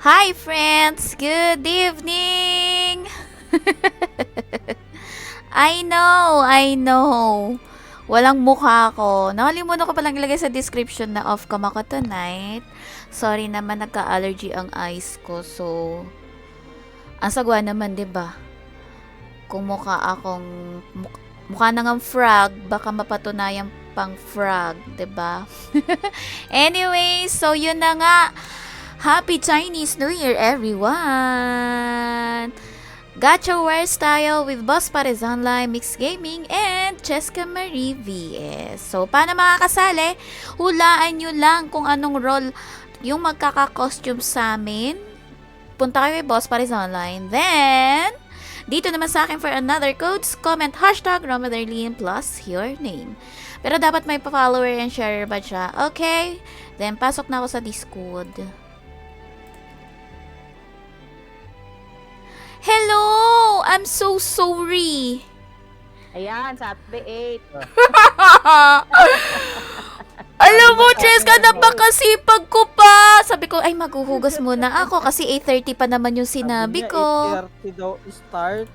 Hi friends! Good evening! I know. Walang mukha ko. Nakalimutan ko palang ilagay sa description na off cam ako tonight. Sorry naman, nagka-allergy ang eyes ko. So, ang sagwa naman, 'di ba? Kung mukha na ngang frog, baka mapatunayan pang frog, 'di ba? Anyway, so yun na nga. Happy Chinese New Year, everyone! Gachaware style with Boss Pares Online, Mixed Gaming, and Cheska Marie VS. So, paano makakasali? Hulaan nyo lang kung anong role yung magkaka-costume sa amin. Punta kayo kay Boss Pares Online. Then, dito naman sa akin for another codes, comment hashtag Ramadarlene plus your name. Pero dapat may pa-follower and share ba siya? Okay? Then, pasok na ako sa Discord. Hello! I'm so sorry. Ayan, sabi 8. Alam mo, Cheska, napakasipag ko pa. Sabi ko, ay, maghuhugas muna ako kasi 8:30 pa naman yung sinabi ko. 8:30 daw start.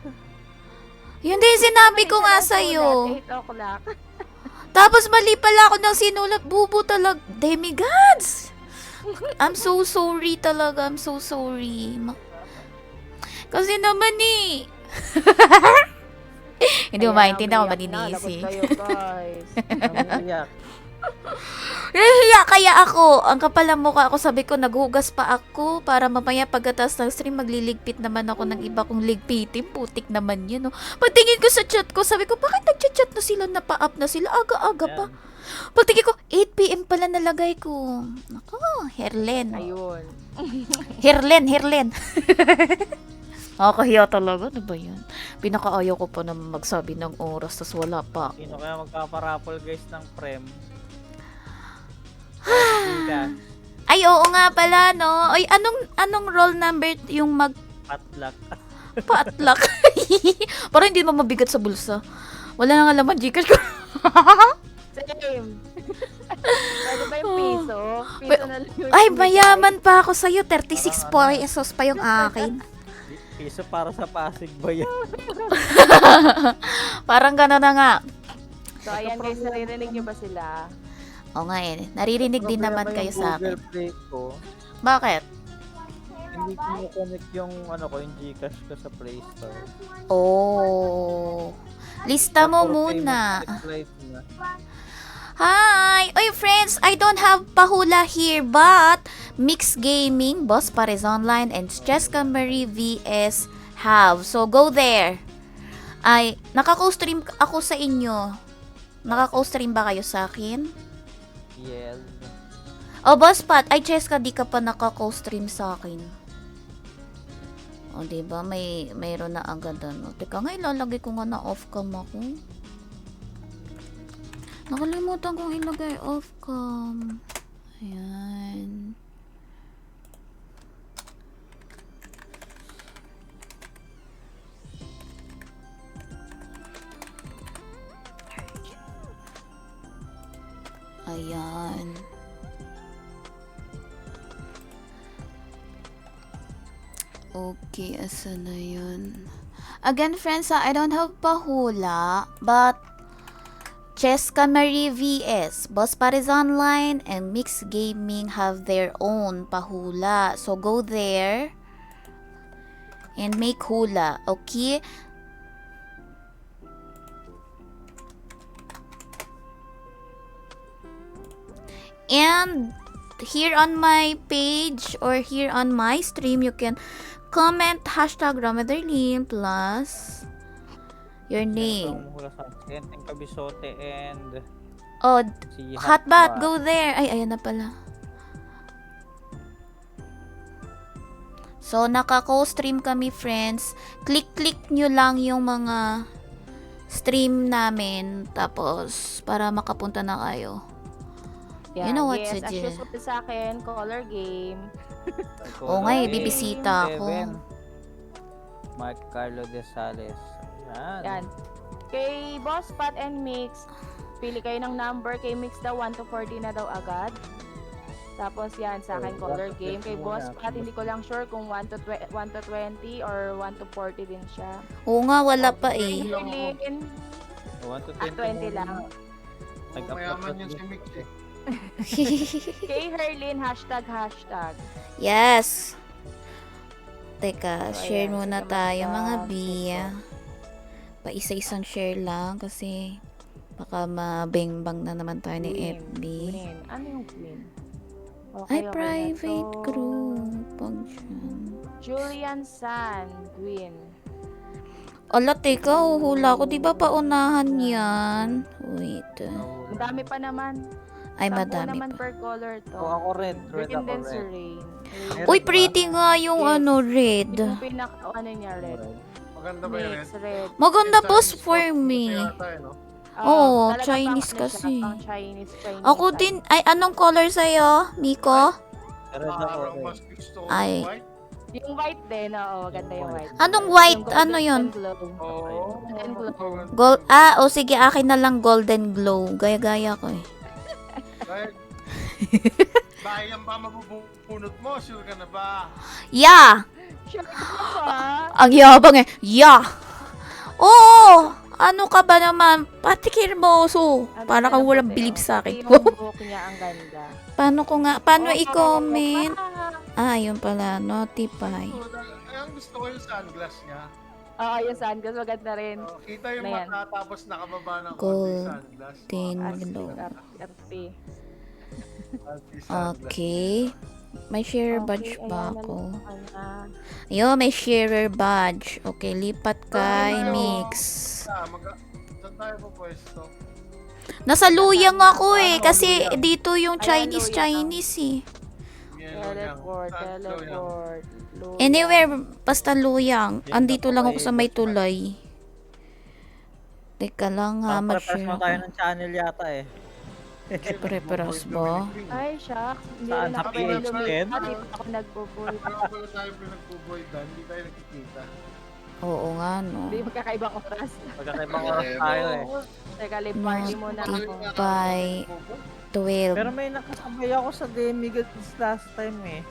Yun din sinabi ko nga sa'yo. 8 o'clock. Tapos mali pala ako ng sinulat. Bubo talaga. Demigods! I'm so sorry talaga. I'm so sorry. Kasi naman eh. Hindi mo maintindihan ako maninisi. Lagot kayo, guys. Namiyak. Nahihiya kaya ako. Ang kapal ang mukha ako. Sabi ko, naghugas pa ako para mamaya pagkatas ng stream, magliligpit naman ako ng iba kong ligpitin. Putik naman yun. No? Pagtingin ko sa chat ko, sabi ko, bakit nag-chat na sila? Napa-up na sila? Aga-aga pa. Pagtingin ko, 8 PM pala nalagay ko. Ako, Herlen. Ayun. Herlen. Nakakahiya talaga. Ano ba yan? Pinakaayaw ko pa na magsabi ng oras, tas wala pa. Sino kaya magpaparapol guys ng prem? Ay, oo nga pala, no? Ay, anong roll number yung Patlak. magpatlak? Parang hindi mo mabigat sa bulsa. Wala na nga laman Gcash ko. Same. Pwede ba yung piso? Piso na lang yung Ay, mayaman pa ako sa'yo. 36 pesos pa yung akin. Piso para sa Pasig ba yan? Parang gano'n na nga. So, ayan guys, naririnig niyo ba sila? O nga eh. Naririnig din naman kayo sa akin. Google Play ko, Bakit? hindi ko connect yung yung Gcash ko sa Play Store. Oh. Lista mo Puro muna. payment slide na. Hi! Oy friends, I don't have pahula here but Mix Gaming, Boss Pares Online, and Cheska Marie VS have. So go there. Ay, nakaka-stream ako sa inyo. Nakaka-stream ba kayo sa akin? Yes. Oh, Boss Pat, ay Cheska, di ka pa nakaka-stream sa akin. O, diba? Mayroon na agad ano. Teka nga, ilalagay ko nga na off cam ako. Nakalimutan kong ilagay off cam. Ayan. Ayan. Okay, asa na yun? Again, friends, I don't have pahula, but Cheska Marie VS, Boss Pares Online, and Mix Gaming have their own pahula. So go there and make hula, okay? And here on my page or here on my stream, you can comment hashtag Ramadarlene plus your name. Mula sa akin, Teng Kabisote and Oh, si Hotbat, go there. Ay, ayan na pala. So, naka-co-stream kami, friends. Click nyo lang yung mga stream namin. Tapos, para makapunta na kayo. You know what to yes, do. as usual sa akin, color game. Oo nga eh, bibisita ako. Mark Carlo de Sales. Yan. Kay Boss Pat and Mix, pili kayo ng number. Kay Mix daw 1 to 40 na daw agad. Tapos yan, sa akin, Oh, color 1 to game. 20 Kay muna. Boss Pat, hindi ko lang sure kung 1 to 20 or 1 to 40 din siya. Oo nga, wala pa eh. Lilin, 1 to 20 20 muna. lang. Mayaman yun si Mick eh. Kay Herlin, hashtag. Yes. Teka, So, share ayan, muna sige, tayo mga magka- Bia. Pa isa-isang share lang kasi baka mabengbang na naman tayo ni Queen. FB. Queen. Ano yung Queen? Ay, Okay, private ito. group. Pag dyan. Julian San, Queen. Ala, teka, uhula ko. Di ba paunahan yan? Wait. Ang dami pa naman. Ay, 10 madami naman pa. per color to. Oh, ako red. Red Green ako din si red. Rain. Meron Uy, ba? pretty nga yung Yes. ano, red. Yung pinaka, ano niya, red. Maganda ba yun? Mix, red. Maganda Chinese boss spot for kasi me. yata eh, no? Oo, talaga Chinese pang, ano kasi. Siya, pang Chinese. Ako din. Ay, anong color sa'yo, Miko? Red ako Parang red. mas gusto ko Ay. yung white. Yung white din, oo, ganda yung white. Anong white? Yung golden Ano yun? glow. Oo. Golden glow. Gold. O sige, akin na lang golden glow. Gaya-gaya ko eh. Dahil, bayan pa mabubunot mo, sure ka na ba? Yeah! Sure ka ba? Ang yabang eh. Yeah! Oo! Ano ka ba naman? Pati hermoso. Ano Para na kang walang puti, bilib oh. sa akin. Yung buhok niya ang ganda. Paano ko nga? Paano Oh, i-comment? ah. Yun pala. Notify. Ay, ang gusto ko yung sunglass niya. Oo, yung sunglass maganda rin. Kita yung Ano yan? mata tapos nakababa ng Gold. konti sunglass. Tin Astig, glow. RP. Anti-sunglass. Okay. May share badge Okay, ba ayan, ako? nalutukan na. Ayun, may sharer badge. Okay, lipat kay Ano? Mix. Saan tayo po pwesto? Nasa luyang ako eh. Ano, Kasi luyang? dito yung Ayan, Chinese eh. Yan, Teleport, Saan Loyang? teleport. Luya. Anywhere, basta luyang. Yan, Andito lang ako napaka- sa may tulay. Teka lang ha, Parang mag-share mo tayo ako. ng channel yata eh. Pare-paras ba? Ay, shucks. Hindi Saan? rin Sa ako pwede PH10? lumipat. Hindi pa ako nagpo-void. Parang wala tayo pinagpuboydan, hindi tayo nakikita. Oo nga no. Hindi magkakaibang oras. Magkakaibang oras tayo eh. Teka, live party muna ako. By 12. Pero may nakasabay ako sa Demigods last time eh.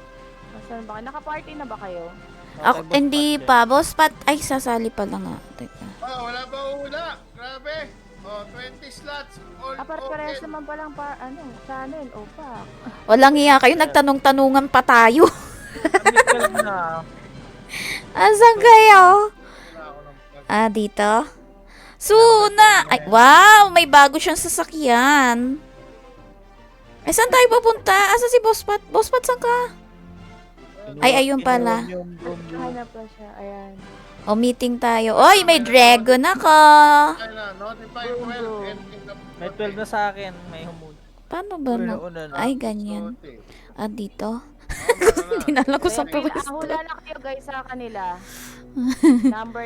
Saan ba? Naka-party na ba kayo? Ako, hindi pa. Boss Pat. Ay, sasali pa lang nga. Teka. Oh, wala ba una? Grabe! Oh, 20 slots. All Parehas open. naman palang channel. O pa. Walang iya kayo. Nagtanong-tanungan pa tayo. Kami 12 na. Asan kayo? Wala ako ng plug. Dito? Suna! Ay, wow! May bago siyang sasakyan. Ay, saan tayo papunta? Asa si Boss Pat? Boss Pat, saan ka? Ay, ayun pala. Hanap pa siya. Ayan. O, meeting tayo. Oy, may dragon ako! Ay na, notify 12 and in the May 12 na sa akin. May humud. Paano ba na? Una na. Ay, ganyan. Dito? Hindi Dinala ko sa Ayan, pwesto. hula na kayo guys sa kanila. Number.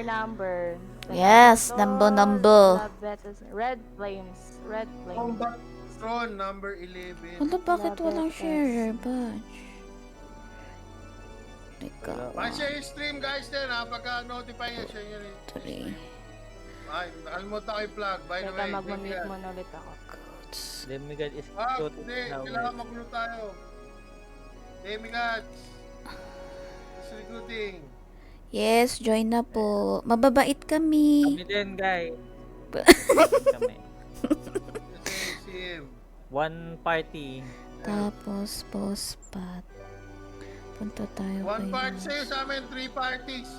Yes, number. Red flames. Combat Throne number 11. Wala, bakit walang sharer badge? Teka. Pa-share yung stream guys din ha. Pagka-notify nyo, share nyo rin. 3 Ay, nakalimutan ko yung plug. By the Teka, way, mag-mute muna ulit ako. codes. Demigod is Ah, cute. hindi. Kailangan mag-group tayo. Demigods. It's recruiting. Yes, join na po. Mababait kami. Kami din guys. Kami. SACM. One party. Tapos, Boss Pat. Punta tayo One kay party Boss. sa'yo sa amin, 3 parties.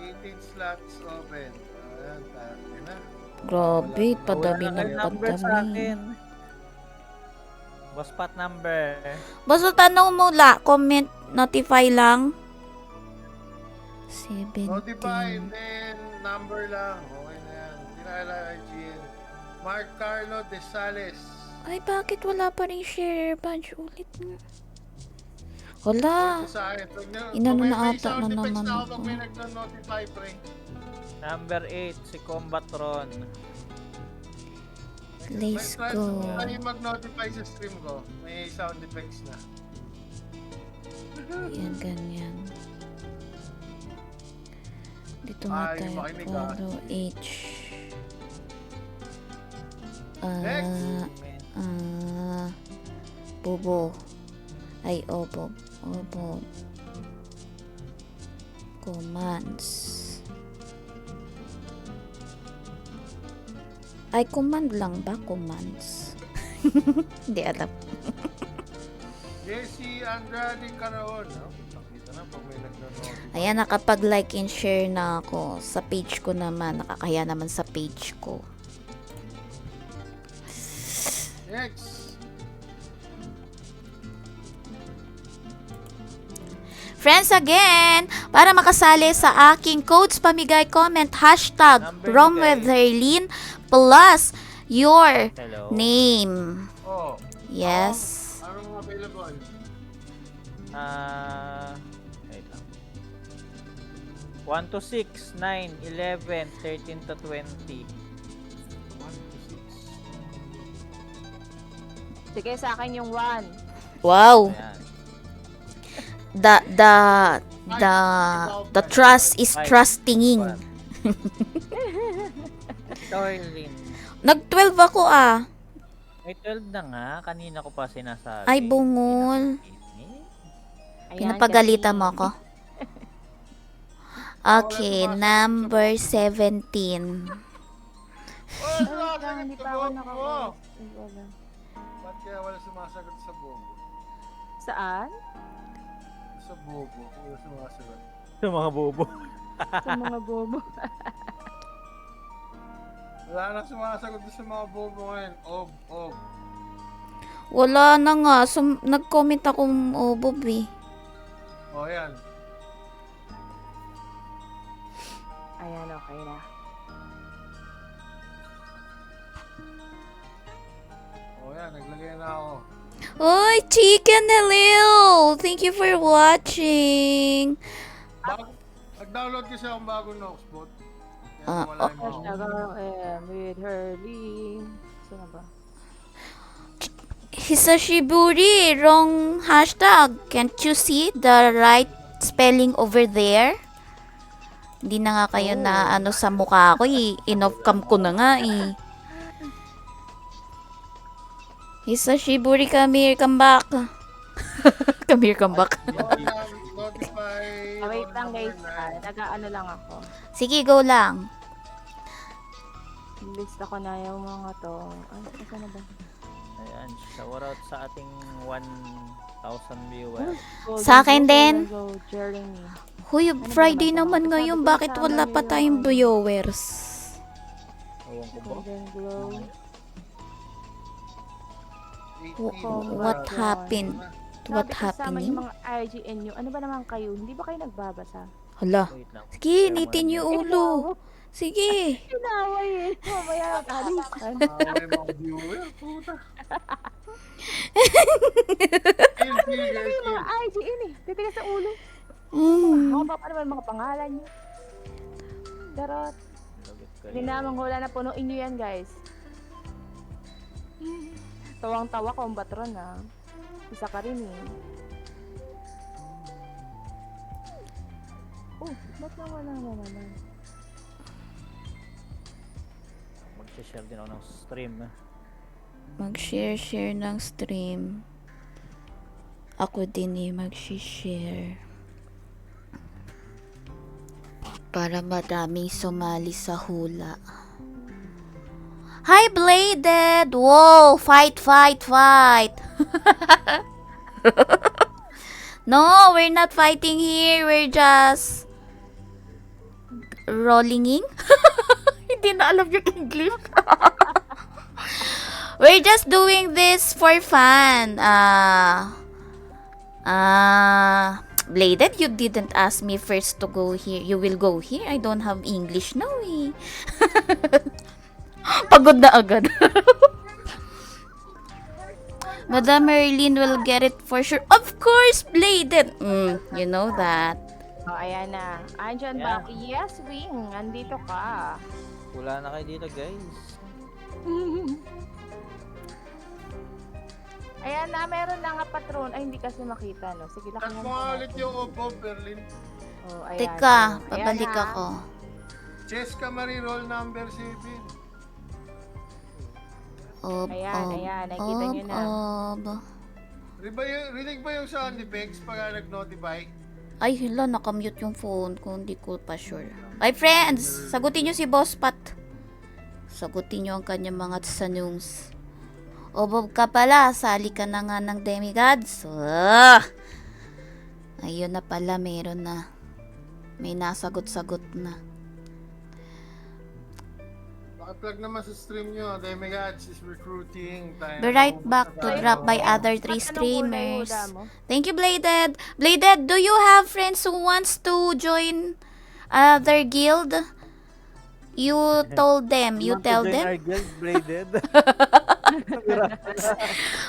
18 slots open. Ayan, tayo na. Grabe, padami Wala ng kayong number sa padami. akin. Boss Pat number. Basta tanong mo comment, notify lang. 17. Notify and then number lang. Okay na yan. Tinala IGN. Mark Carlo de Sales. Ay, bakit wala pa rin share badge ulit nga? Wala. Ito sa akin. Pag na- Inano kung may- na may ata sound na effects naman na ako. Pag may nag-notify, pre. Number 8 si Combatron. Let's Try- go. Try mag-notify sa stream ko. May sound effects na. Yan, ganyan. Dito nga Ay, tayo. makinig ah. Follow H. Next. Ah, Bobo. Ay, obo. Obo. Commands. Ay, command lang ba? Commands. Hindi alam. JC Andrade Caraon, no? Nakita na pag may nagnonotify. Ayan, nakapag-like and share na ako. Sa page ko naman. Nakakaya naman sa page ko. Next. Friends, again, para makasali sa aking codes pamigay comment, hashtag Number RomWithHerlene plus your Hello. name. Oh. Yes. Anong available? Wait lang. 1 to 6, 9, 11, 13 to 20. 1 to 6. Sige, sa akin yung 1. Wow. Ayan. The trust is trustinging. Ikaw, Erlyn. Nag-12 ako ah. May 12 na nga. Kanina ko pa sinasabi. Ay, bungol. Ayan, Pinapagalitan kasi- mo ako. Okay, number 17. Oh, Ay, sumasagot hindi sa pa ako buhok mo. nakakuha. Ba't kaya wala sumasagot sa buhok? Saan? Sa bobo. Wala sumasagot. Sa mga bobo. Sa mga bobo. Wala na sumasagot doon sa mga bobo ngayon. Ob. Wala na nga. Nag-comment ako, oh, Bob eh. Oh, yan. Ayan, okay na. Oh, yan. Naglagay na ako. Oy, Chicken, hello! Thank you for watching. Nag-download kasi akong bagong Noxbot. Ah, Wala yung mga Hashtag with Herlene. Sino ba? Hisashiburi, wrong hashtag. Can't you see the right spelling over there? Hindi na nga kayo na ano sa mukha ko eh. In-off cam ko na nga eh. Hisashiburi, come here, come back. Come here, come back. notify. Wait lang roll guys. number 9. Nag-ano lang ako. Sige, go lang. Lista ko na yung mga to. Ay, asa na ba? Ayan. Shout out sa ating 1,000 viewers. Golden Sa akin Go, din. Golden Go, Jeremy. Huy, Friday ba naman ngayon. Bakit wala pa tayong viewers? Ewan ko ba? Golden Glow. 18. What happened? What Sabi ko kasama happening? yung mga IGN nyo. Ano ba naman kayo? Hindi ba kayo nagbabasa? Hala. Wait lang. Sige, nitin yung ulo. Sige. Kinaway eh. Mamaya ang kalisan. Away mga viewer. Puta. Yung mga IGN eh. Titigas sa ulo. Mm. Mga pa naman mga pangalan nyo. Darot. Lagot kayo. Hindi namang hula na punuin nyo yan guys. Tawang-tawa ko ang batron ah. Isa ka rin eh. Oh, ba't nawala na naman? Mag-share din ako ng stream. Mag-share ng stream. Ako din eh, mag-share. Para madaming sumali sa hula. Hi, Bladed! Whoa! Fight! No, we're not fighting here. We're just rollinging. Hindi na alam yung English. We're just doing this for fun. Bladed, you didn't ask me first to go here. You will go here? I don't have English now eh. Pagod na agad. Madam Merlin will get it for sure. Of course, Bladed. You know that. Oh, ayan na. Andyan Yeah. ba? Yes, Wing. Andito ka. Wala na kayo dito, guys. Ayan na, meron na nga patron. Ay, hindi kasi makita, no? Sige, Cut laki mo nga ulit yung Ob Berlin. Oh, ayan. Teka, Ayan pabalik na. ako. Cheska Marie roll number 7. Ob, Ayan, ob, ayan. Nakikita nyo na. ob. Rinig ba yung sound effects pag nag-notify? Ay, hala, nakamute yung phone ko. Hindi ko pa sure. Ay, friends! Sagutin nyo si Boss Pat. Sagutin nyo ang kanyang mga tanungs. O, Bob ka pala. Sali ka na nga ng demigods. Ayun na pala, meron na. May nasagot-sagot na. Paki-plug naman sa stream nyo. Demigods is recruiting. Be right back to drop by other 3 streamers. Thank you, Bladed. Bladed, do you have friends who wants to join other guild? You told them. You tell them. Our guild, Bladed.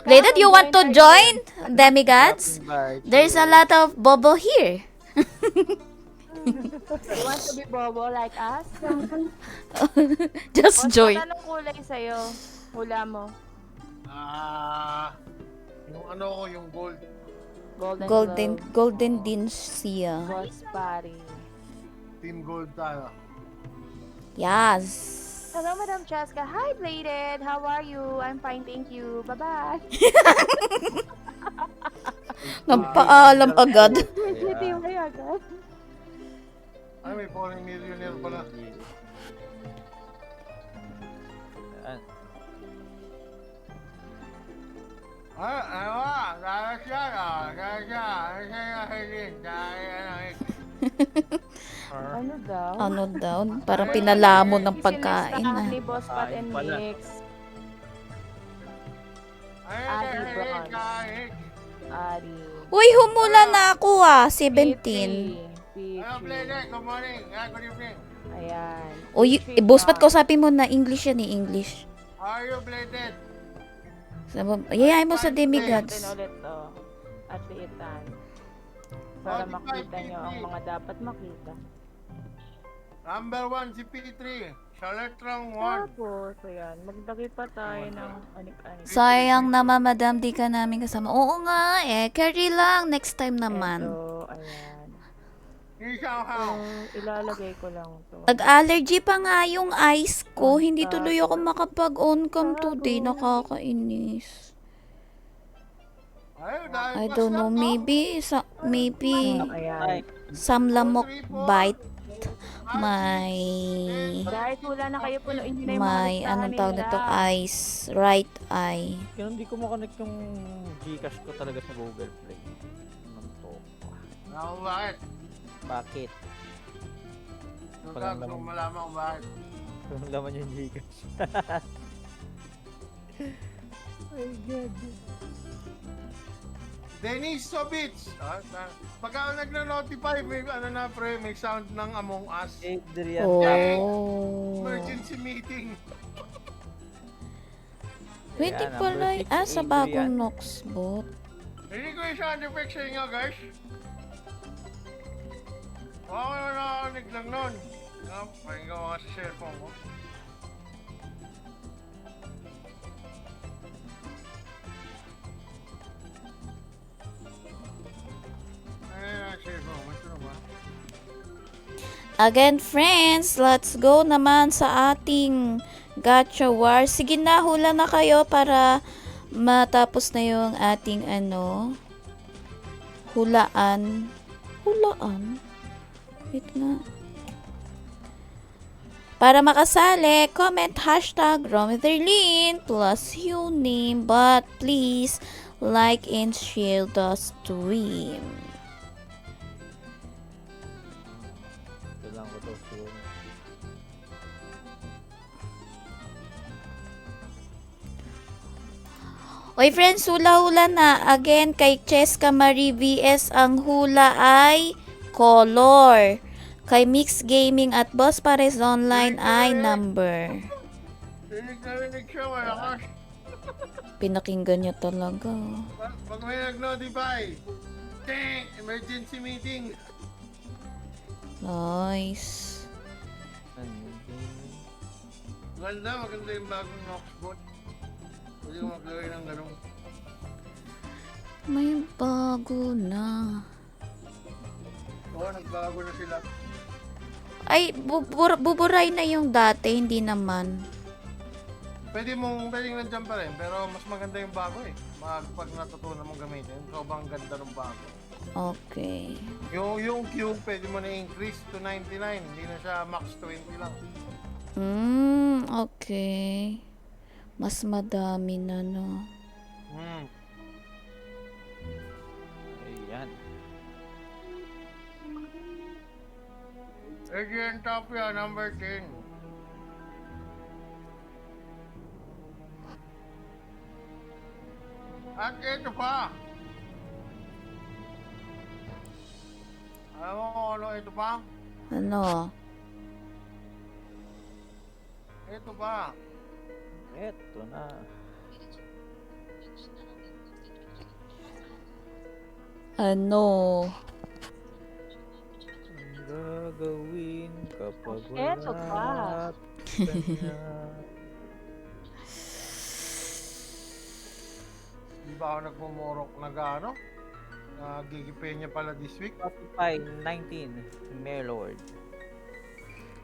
Bladed, you want to join Demigods? There's a lot of bobo here. You want to be bobo like us? Just join. Anong kulay sa'yo? Hula mo. Yung ano ko, yung gold. Golden din siya. Boss Pari. Team gold tayo. Yes. Hello, Madam Cheska. Hi, Bladed. How are you? I'm fine, thank you. Bye-bye. Nagpaalam agad. Team kayo agad. Ay, may foreign millionaire pala. Yan. Ano daw? Ano daw? Parang pinalamon ng pagkain. Sinistahan ni Boss Pat and Kain pala. Mix. Ari. Uy, humula na ako 17. Hello, Blader. Good morning. Good evening. Ayan. Uy, boss, ba't kausapin mo na English yan English? How are you, Bladed? Yayain mo sa Din demigods. ulit to. At liitan. Para makita nyo ang mga dapat makita. Number 1 si P3. Charlotte-Rang 1. Tapos, ayan. Maglagay pa tayo ng anik-anik. Sayang naman, madam, di ka namin kasama. Oo nga, carry lang. Next time naman. Ito, ayan. Isaw-haw. So, ilalagay ko lang to. Nag-allergy pa nga yung eyes ko. Hindi tuloy ako makapag-on cam today. Nakakainis. I don't know, maybe Ayan. some lamok bite my Guys, wala na kayo punuin. Hindi na yung mga listahan anong tawag nila. nito, eyes, right eye. Kaya hindi ko makonect yung Gcash ko talaga sa Google Play. Ano to? Bakit? Bakit? Gusto kong malaman kung bakit. Kung laman yung Gcash. My God. Dennis Sobic. Pagka nagna-notify, may ano na pre, may sound ng Among Us. Adrian. Oh. Emergency meeting. Pwede Ayan, pala, number 6, sa bagong Noxbot. Hindi ko yung sound effects sa inyo, guys. Ako na nakakinig lang nun. Pakinggan ko nga sa cellphone ko. Again, friends, let's go naman sa ating gacha war. Sige na, hula na kayo para matapos na yung ating hulaan. Hulaan? Wait nga. Para makasali, comment hashtag Rometherlin plus your name, but please like and share the stream. Kailangan ko to siguro. Oy friends, hula-hula na. Again, kay Cheska Marie VS, ang hula ay color. Kay Mix Gaming at Boss Pares Online ay number. Rinig siya, malakas. Pinakinggan niya talaga. Pag may nag-notify, ting! Emergency meeting. Nice. Maganda yung bagong Noxbot. Pwede ko maglagay ng ganun. May bago na. Oo, nagbago na sila. Ay, buburay na yung dati, hindi naman. pwedeng nandiyan pa rin, pero mas maganda yung bago eh. Pag natutunan mong gamitin, sobrang ganda ng bago. Okay. Yung cube, pwede mo na increase to 99, hindi na siya max 20 lang. Okay. Mas madami na, no? Hmm. Ayan. Adrian Tapia, number 10. At ito pa. Alam mo kung ano ito pa? Ano? Ito pa. Eto na. Ano? Ang gagawin kapag Eto pa. wala ka na? Di ba ako nagmumurok nagigipin niya pala this week? Spotify 19, Melord.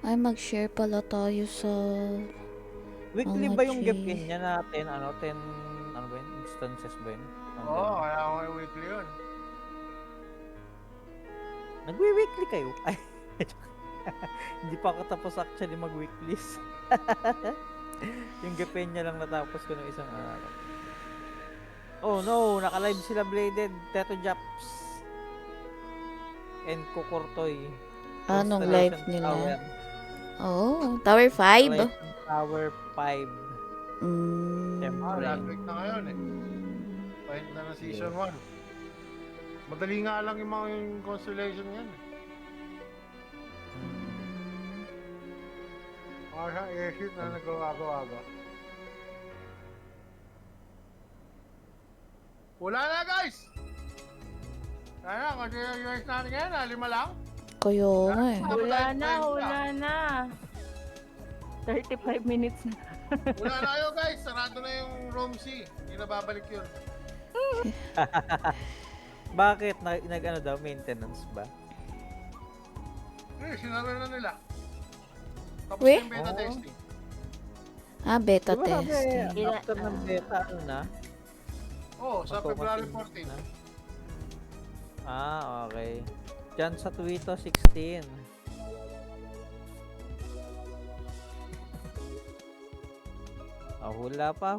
Ay, mag-share pala tayo sa... Weekly Mga ba yung G. gapin niya na 10, 10, ano ba yun? Instances ba yun? Oo, kaya ako yung weekly yun. Nagwi-weekly kayo? Ay, hindi pa ako tapos actually mag-weeklies. Yung gapin niya lang natapos ko ng isang araw. Oh no, naka-live sila Bladed, Teto Japs, and Kukurtoy. Anong Constellation live nila? Tower. Oh, Tower 5? Constellation Tower 5. Siyempre. Last week na ngayon eh. Pahit na ng season 1. Madali nga lang yung mga yung constellation yan. Mga sa airship na nagawa-gawa. Wala na guys! Sana, continuous natin yan, 5 lang. Kayo nga eh. Wala na. 35 minutes na. Wala na kayo guys, sarado na yung room C. Hindi na babalik yun. Bakit? Nag-ano daw, maintenance ba? Sinara na nila. Tapos Weh? yung beta Oh. testing. Beta Diba sabi, testing. after ng beta, ano na? Oo, sa February Magko-continue 14. na. Okay. Diyan sa Twitter 16. Hula pa,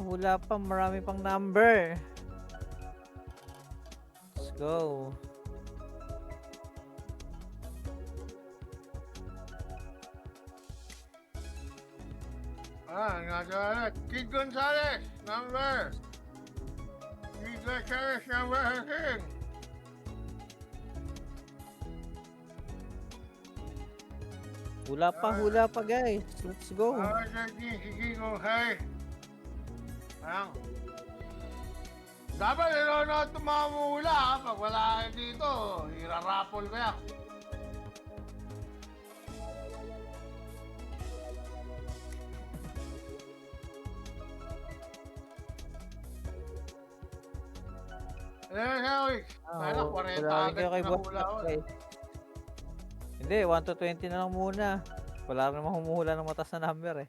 marami pang number. Let's go. Nga dyan. Kid Gonzalez, number. Kid Gonzalez, number 13. Hula pa guys. Let's go. Sige ko, hey. Dapat nanonood ng mga mula ha. Pag wala kayo dito, irarapol ko yan. Hey, sana 40 Wala agad kayo kay na Boss hula ko. guys. Hindi, 1 to 20 na lang muna. Wala namang humuhula ng matas na number eh.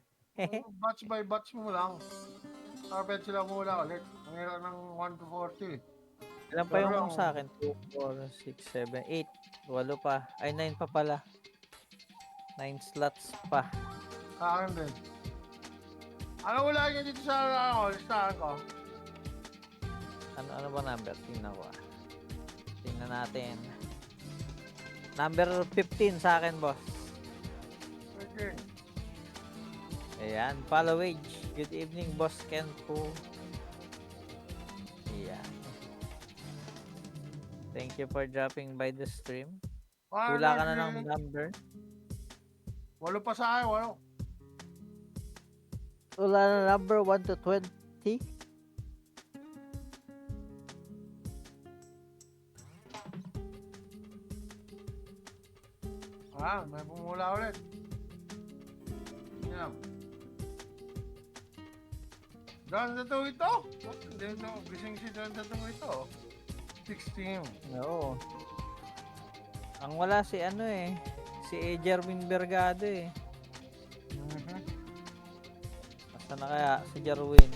Batch by batch mo lang. Tapos sila mula ulit. Ang hirap ng 1 to 40. Ilan pa yung Pero- sa akin? 2, 4, 6, 7, 8. 8 pa. Ay, 9 pa pala. 9 slots pa. Sa akin din. Ano wala niya dito sa listahan ko? Ano ba number? Tingnan ko ah. Tingnan natin. Number 15 sa akin, boss. Okay. Ayan, followage. Good evening, boss Ken po. Ayan. Thank you for dropping by the stream. Hula ka na ng number. 8 pa sa akin, 8. Hula na number 1 to 20. May pumula ulit. Yan. John Tattoo ito? Hindi ito. Gising si John Tattoo ito. 16. Oo. Ang wala si ano eh. Si Jerwin Bergado eh. Mhm. Sana kaya si Jerwin.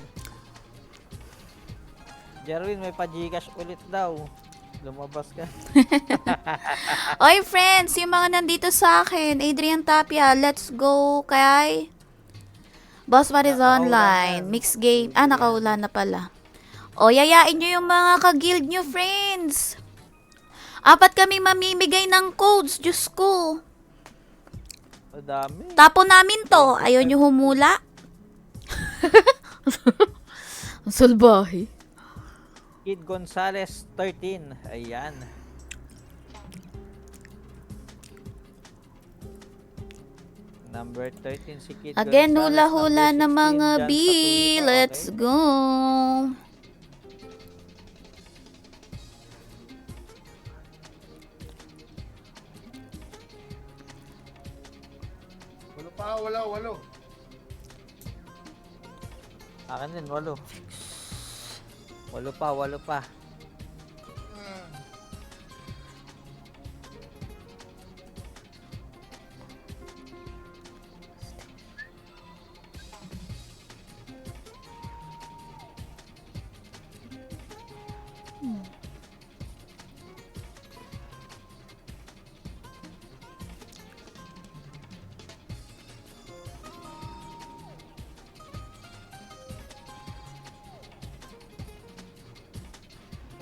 Jerwin, may pa-Gcash ulit daw. Lumabas ka. Oy, friends, yung mga nandito sa akin, Adrian Tapia, let's go kay Boss Paris Online, mix game. Nakaulan na pala. O, yayain nyo yung mga ka-guild nyo, friends. 4 kami mamimigay ng codes, Diyos ko. Madami. Tapo namin to. Ayaw nyo humula? Ang salbahe. Kid Gonzales 13. Ayan. Number 13 si Kid Again, Gonzales. hula-hula na Number 16 mga dyan B. sa Tulipa, Let's okay? go. Walo pa, walo. Akin din, 8. 8 pa.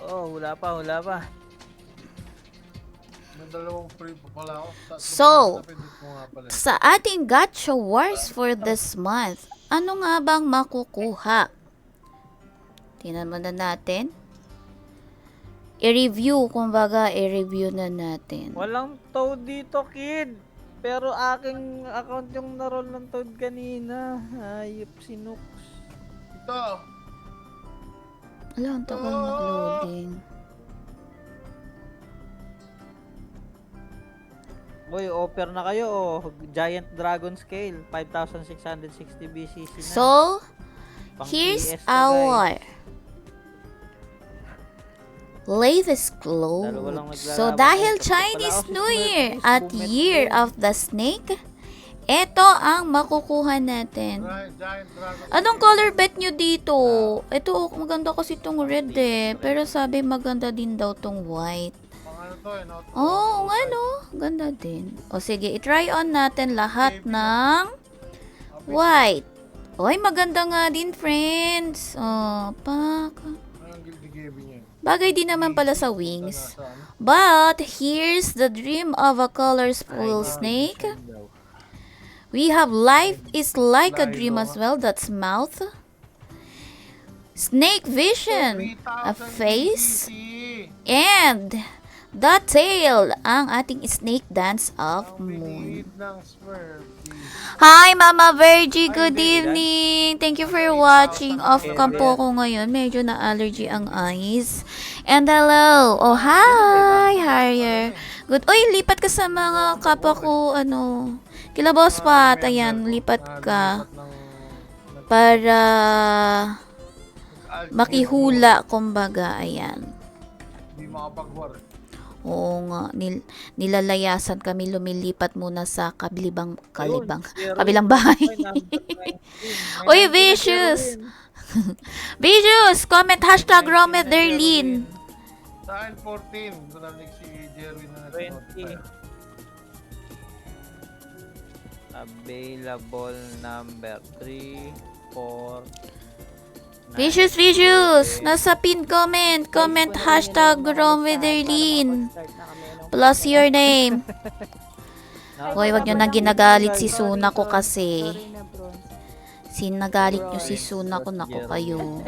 Oh, hula pa. May 2 free pa pala ako. So, Napindot mo nga pala. sa ating Gacha Wars for this month, ano nga bang makukuha? Tingnan muna natin. I-review, kumbaga, i-review na natin. Walang Toad dito, Kid. Pero aking account yung naroll ng Toad kanina. Ayop si Nooks. Ito. Wala, ang tagal mag-loading. Boy, offer na kayo. Oh. Giant Dragon Scale. 5,660 BCC na. So, Pang here's PS na, our latest clothes. Dalawa lang naglalaban So, kayo. dahil Tatlo Chinese pala ako si New Swerve, Year please, at comment Year din. of the Snake, ito ang makukuha natin. Giant Dragon. Anong color bet nyo dito? Ito, maganda kasi itong red eh. Pero sabi maganda din daw tong white. Pang ano to eh, no? Oo, ano? Ganda din. O sige, i-try on natin lahat ng white. Oy, maganda nga din, friends. Oh, pak. Anong guilty giving niya? Bagay din naman pala sa wings. Sa ano? But, here's the dream of a colorful snake. We have life is like a dream as well. That's mouth. Snake vision. A 3,000 face. BCC. And the tail. Ang ating snake dance of Ang moon. biniid ng Swerve. Hi, Mama Virgie. Good evening. Thank you for watching. Off-cam po ko ngayon. Medyo na-allergy ang eyes. And hello. Oh, hi, Harrier. Good. Uy, lipat ka sa mga kapwa ko, Kila Boss Pat. Ayan, lipat ka. Para makihula, kumbaga. Ayan. Hindi makapag-war. Oo nga, nilalayasan kami, lumilipat muna sa kabilang bahay. Uy, Vicious! Vicious! Comment hashtag #Romederlin. Sa akin 14. Narinig si Jerwin na 20. Available number 3, 4, Vicious! Nasa pin comment. Comment hashtag #Romederlin. Plus your name. Hoy, wag nyo nang ginagalit si Suna ko kasi. Sorry na, bronze. Sinagalit nyo si Suna ko, nako kayo.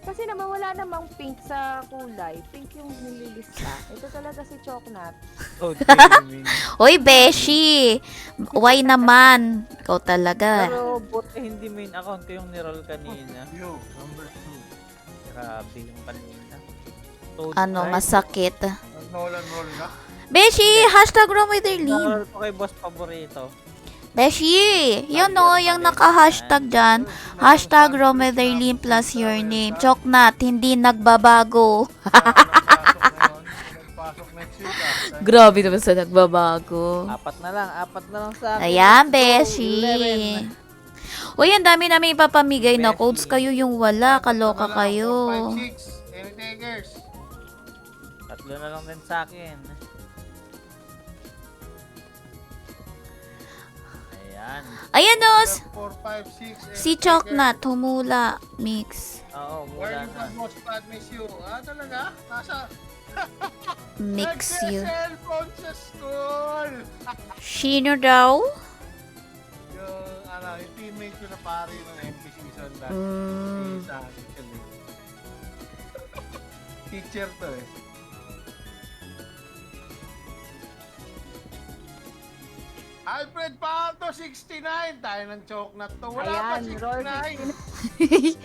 Kasi naman wala namang pink sa kulay. Pink yung nililista. Ito talaga si Choknat. Toad gaming. Hoy, Beshi! Why naman? Ikaw talaga. Pero buti hindi main account ko yung niroll kanina. Yo, number 2. Grabe yung kanina. Toad Ano, type. masakit. Nolan roll na. Beshi! Hashtag #Romederlin. Niroll ko kay boss paborito. Beshi! Yun o, yung naka-hashtag dyan. Hashtag #Romederlin plus your name. Choknat, hindi nagbabago. Pasok next week. Grabe naman sa nagbabago. 4 na lang sa akin. Ayan, Let's go, Beshi. 11. Uy, ang dami namin ipapamigay na Beshi. codes. Kayo yung wala. Kaloka kayo. 4, 5, 6. Any takers? Tatlo na lang din sa akin. Ayan. Ayan o. 4, 5, 6. Si Choknat. Humula. Mix. Oo, Where mula you na. can boss pad miss you? Talaga? Nasa? Mix you. Nagse-cellphone sa school! Sino daw? Yung teammate ko na pare ng MP season dati. Mm. Sa actually. Teacher to eh. Alfred Pato, 69. Tayo ng Choknat to. Wala Ayan, pa roll 69.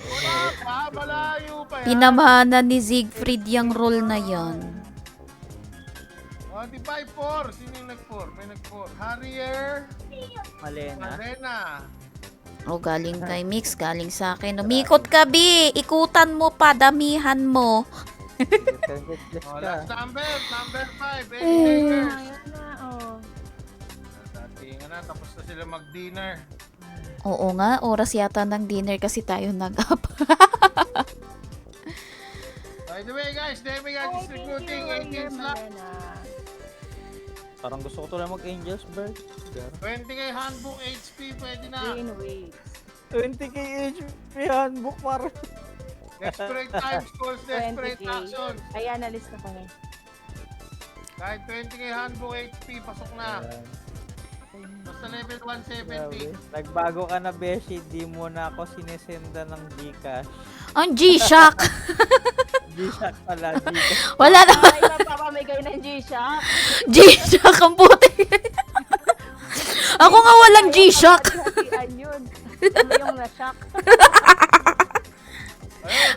Wala pa, malayo pa yan. Pinamahanan ni Siegfried yung role na yan. Oh, di ba 4? Sino yung nag-4? May nag-4. Harrier. Malena. Malena. O, galing kay Mix. Galing sa akin. Umikot ka, Bi. Ikutan mo pa. Damihan mo. Bless Oh, ka. last number. Number 5. Any takers? Ayan na, oh. Datingan na. Tapos na sila mag-dinner. Oo nga. Oras yata ng dinner kasi tayo nag-up. By the way, guys, Demi guys is recruiting 18 slots. Parang gusto ko tuloy mag-Angels Bird. 20k handbook HP, pwede na. Green waves. 20k HP handbook para. Desperate times calls desperate 20K. actions. Ayan, nalis na kami. Kahit 20k handbook HP, pasok na. Basta level 170. Nagbago ka na, Beshi. Di mo na ako sinesenda ng Gcash. Ang G-Shock. Gcash pala, Gcash. Wala na. Ay, magpapamigay ng G-Shock. G-Shock ang puti. Ako nga walang G-Shock. Hati-hatian yun. Kami yung na-shock.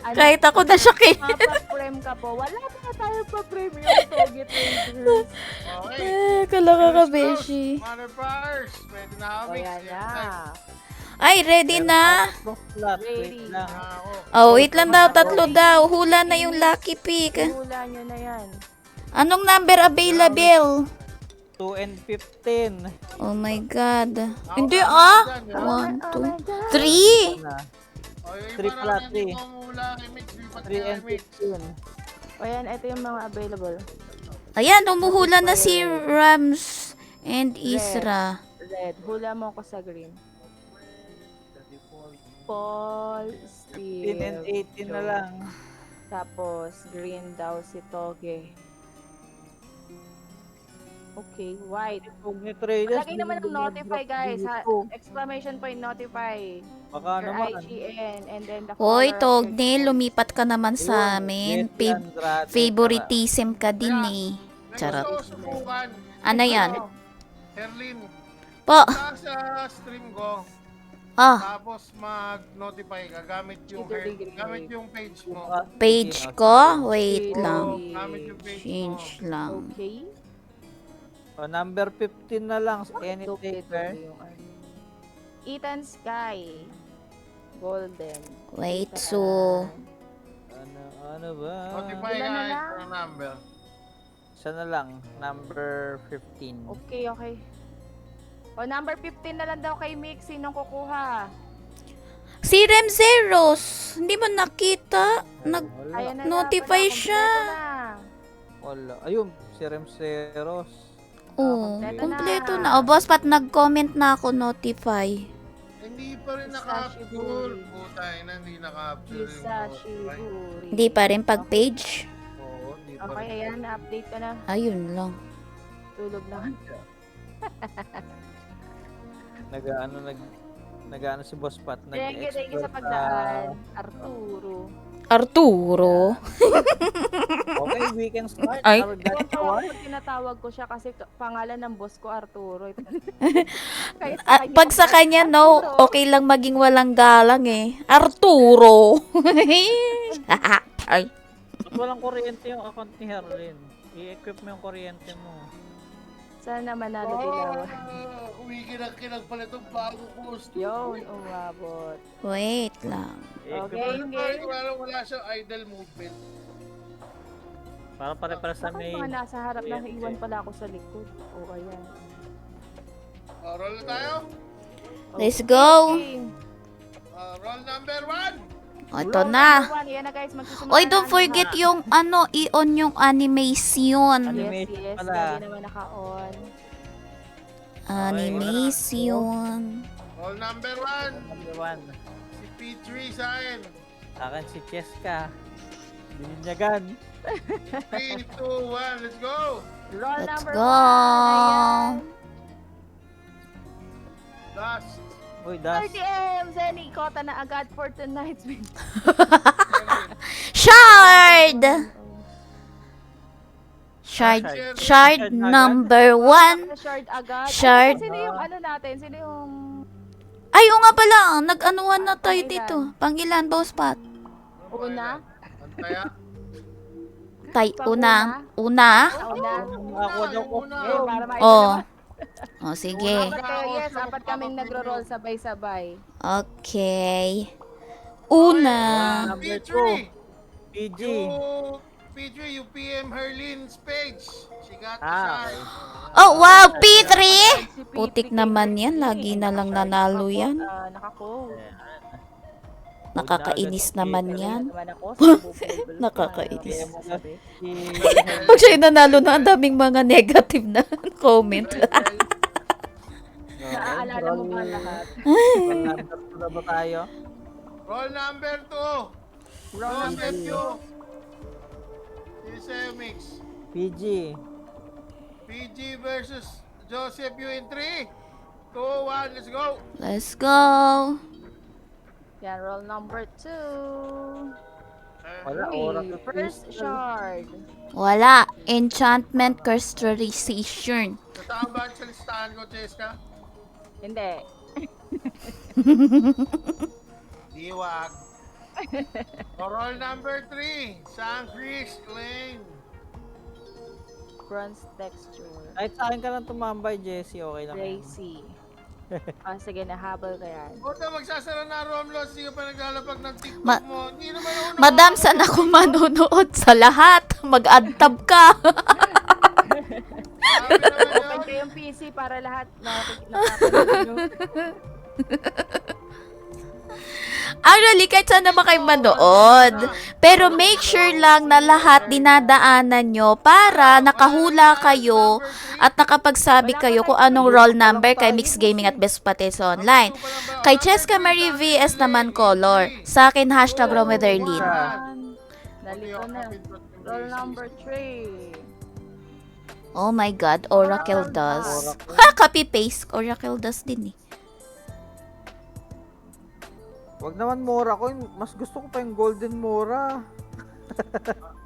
Ano, Kahit ako na-shock eh. mapa-frame ka po. Wala pa tayo pa-frame yung Soviet Rangers. Okay. Kalaka ka, First Beshi. close, Mother Powers. Pwede na O Hamix. yan na. Ay, ready na. Slot, Ready. wait lang. Oh, wait lang daw. Tatlo daw. Hula na yung lucky pick. Hula nyo na yan. Anong number available? 2 and 15. Oh my God. Hindi ah. 1, 2, 3. Na. Three 3 pala, 3. 3 and 15. 15. O yan, ito yung mga available. Ayan, umuhula na si Rams and Isra. Red. Hula mo ko sa green. Paul, 15 and Steve, 18 na lang. Tapos, green daw si Toge. Okay, white. Huwag ni Traders. Lagay naman ng notify, guys. Ha? Exclamation point notify. Baka Your naman. IGN. And then the Hoy, color. Togne, lumipat ka naman sa amin. Favoritism ka din eh. Charot. Gusto ko subukan. Ano yan? Herlin, Po. sa stream ko, Ah, tapos mag-notify ka gamit yung gamit yung page mo. page ko? Wait lang. Gamit yung page mo. Change lang. Okay. O, number 15 na lang. Any Duplicate taker. yung ano. Ethan Sky. Golden. Wait, so... Ano ba? Notify Ilan ka na lang? ito ng number. Isa na lang. Number 15. Okay, okay. O, number 15 na lang daw kay Mick. Sinong kukuha? Si Remzeros, hindi mo nakita? Wala. Ayan na Notify na, siya. kompleto na. Wala. Ayun, si Remseros. Oo, kompleto kompleto na. na. O, boss, pat nag-comment na ako, notify. Hindi pa rin Hisashi naka-capture. Buri. Puta, hindi naka-capture yung Hisashi notify. Buri. Hindi pa rin pag page. Oo, hindi pa Okay, rin. ayan. Na-update ko na. Ayun lang. Tulog na. Nag-ano si Boss Pat. Thank you sa pagdaan. Arturo. Arturo. Okay, we can start. Ay. Our God Tawa hour. ko, tinatawag ko siya kasi pangalan ng boss ko Arturo. Kahit Pag sa kanya, no, okay lang maging walang galang eh. Arturo. Ay. Ba't walang kuryente yung account ni Herlin? I-equip mo yung kuryente mo. Sana manalo dilaw. Umikinag-kinag pala itong bago post. Yun, umabot. Wait lang. I-equip Okay, mo. okay. Wala siyang idle movement. Para pare-pare sa Bakit may... mga nasa harap na kuryente. iwan pala ako sa likod? O, ayan. Roll na tayo. Let's go. Okay. roll number 1. O, ito na. Yan na guys, magsisimula Oy, don't na. forget yung i-on yung animation. Animation Yes, pala. lagi naman naka-on. Animation. Roll number 1. Number 1. Si P3 sa akin. Akin si Cheska. Bininyagan. 3, 2, 1, let's go. Roll Let's number go. 1. Ayan. Last. Uy, das. 30M, Zenny, kota na agad for tonight's win. Shard! Shard. Shard number 1. Shard agad. Shard. Sino yung ano natin? Sino yung... Ay, oo nga pala. Nag-anuan na tayo dito. Pangilan, boss pat. Una? Antaya. Una. Una? Ako daw ko. Eh, para makita Oh. naman. Oh, sige. Apat kayo, yes, apat kaming nagro-roll sabay-sabay. Okay. Una. Number P3. 2. PG. P3, you PM Herlin's page. She got the Ah, shot. Oh, wow. P3? Si P3 Putik naman yan. Lagi na lang nanalo yan. Naka-code. Nakakainis naman yan. Naman ako, Nakakainis. Si... Pag siya nanalo na, ang daming mga negative na comment. Naaalala mo ba lahat? Number 2 na ba tayo? Roll number 2. Joseph Yu. Sino mix? PG. PG versus Joseph Yu in 3, 2, 1, let's go. Let's go. Yan, roll number 2. Wala, Uy, oras na first shard. Wala. Enchantment Crystallization. Natama ba sa listahan ko, Cheska? Hindi. Diwag. Roll number 3, San Chris Lane. Bronze texture. Kahit sa akin ka lang tumambay, Jessie, okay lang. Tracy. Sige, nahabol ka yan. Puta, magsasara na Romlo, sige pa naglalapag ng TikTok Ma- mo. Hindi naman ako Madam, saan ako manonood sa lahat? Mag-adtab ka. Sabi naman Open yun. ko yung PC para lahat nakapanood nyo. Actually, kahit saan naman kayo manood. Pero make sure lang na lahat dinadaanan nyo para nakahula kayo at nakapagsabi kayo kung anong roll number kay Mix Gaming at Best Pates Online. Kay Cheska Marie VS naman color. Sa akin, hashtag Rometherlin. Nalito na. Roll number 3. Oh my God, Oracle does. Ha, copy-paste. Oracle does din eh. Wag naman Mora ko, mas gusto ko pa yung Golden Mora.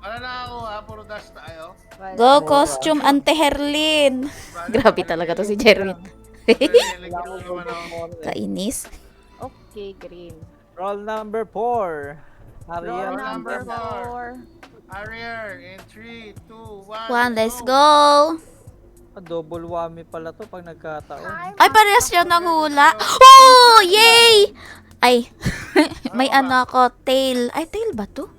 Wala na ako ha, puro dash tayo. Go costume Ante Herlin. Grabe talaga to si Jerwin. Nilagyan ko naman ako. Kainis. Okay, green. Roll number 4. Roll Ariel number number 4. Ariel, in 3, 2, 1. One, let's go. double whammy pala to pag nagkataon. Ay, parehas siya ng hula. Oh, yay! Ay, may ano ako, tail. Ay, tail ba to?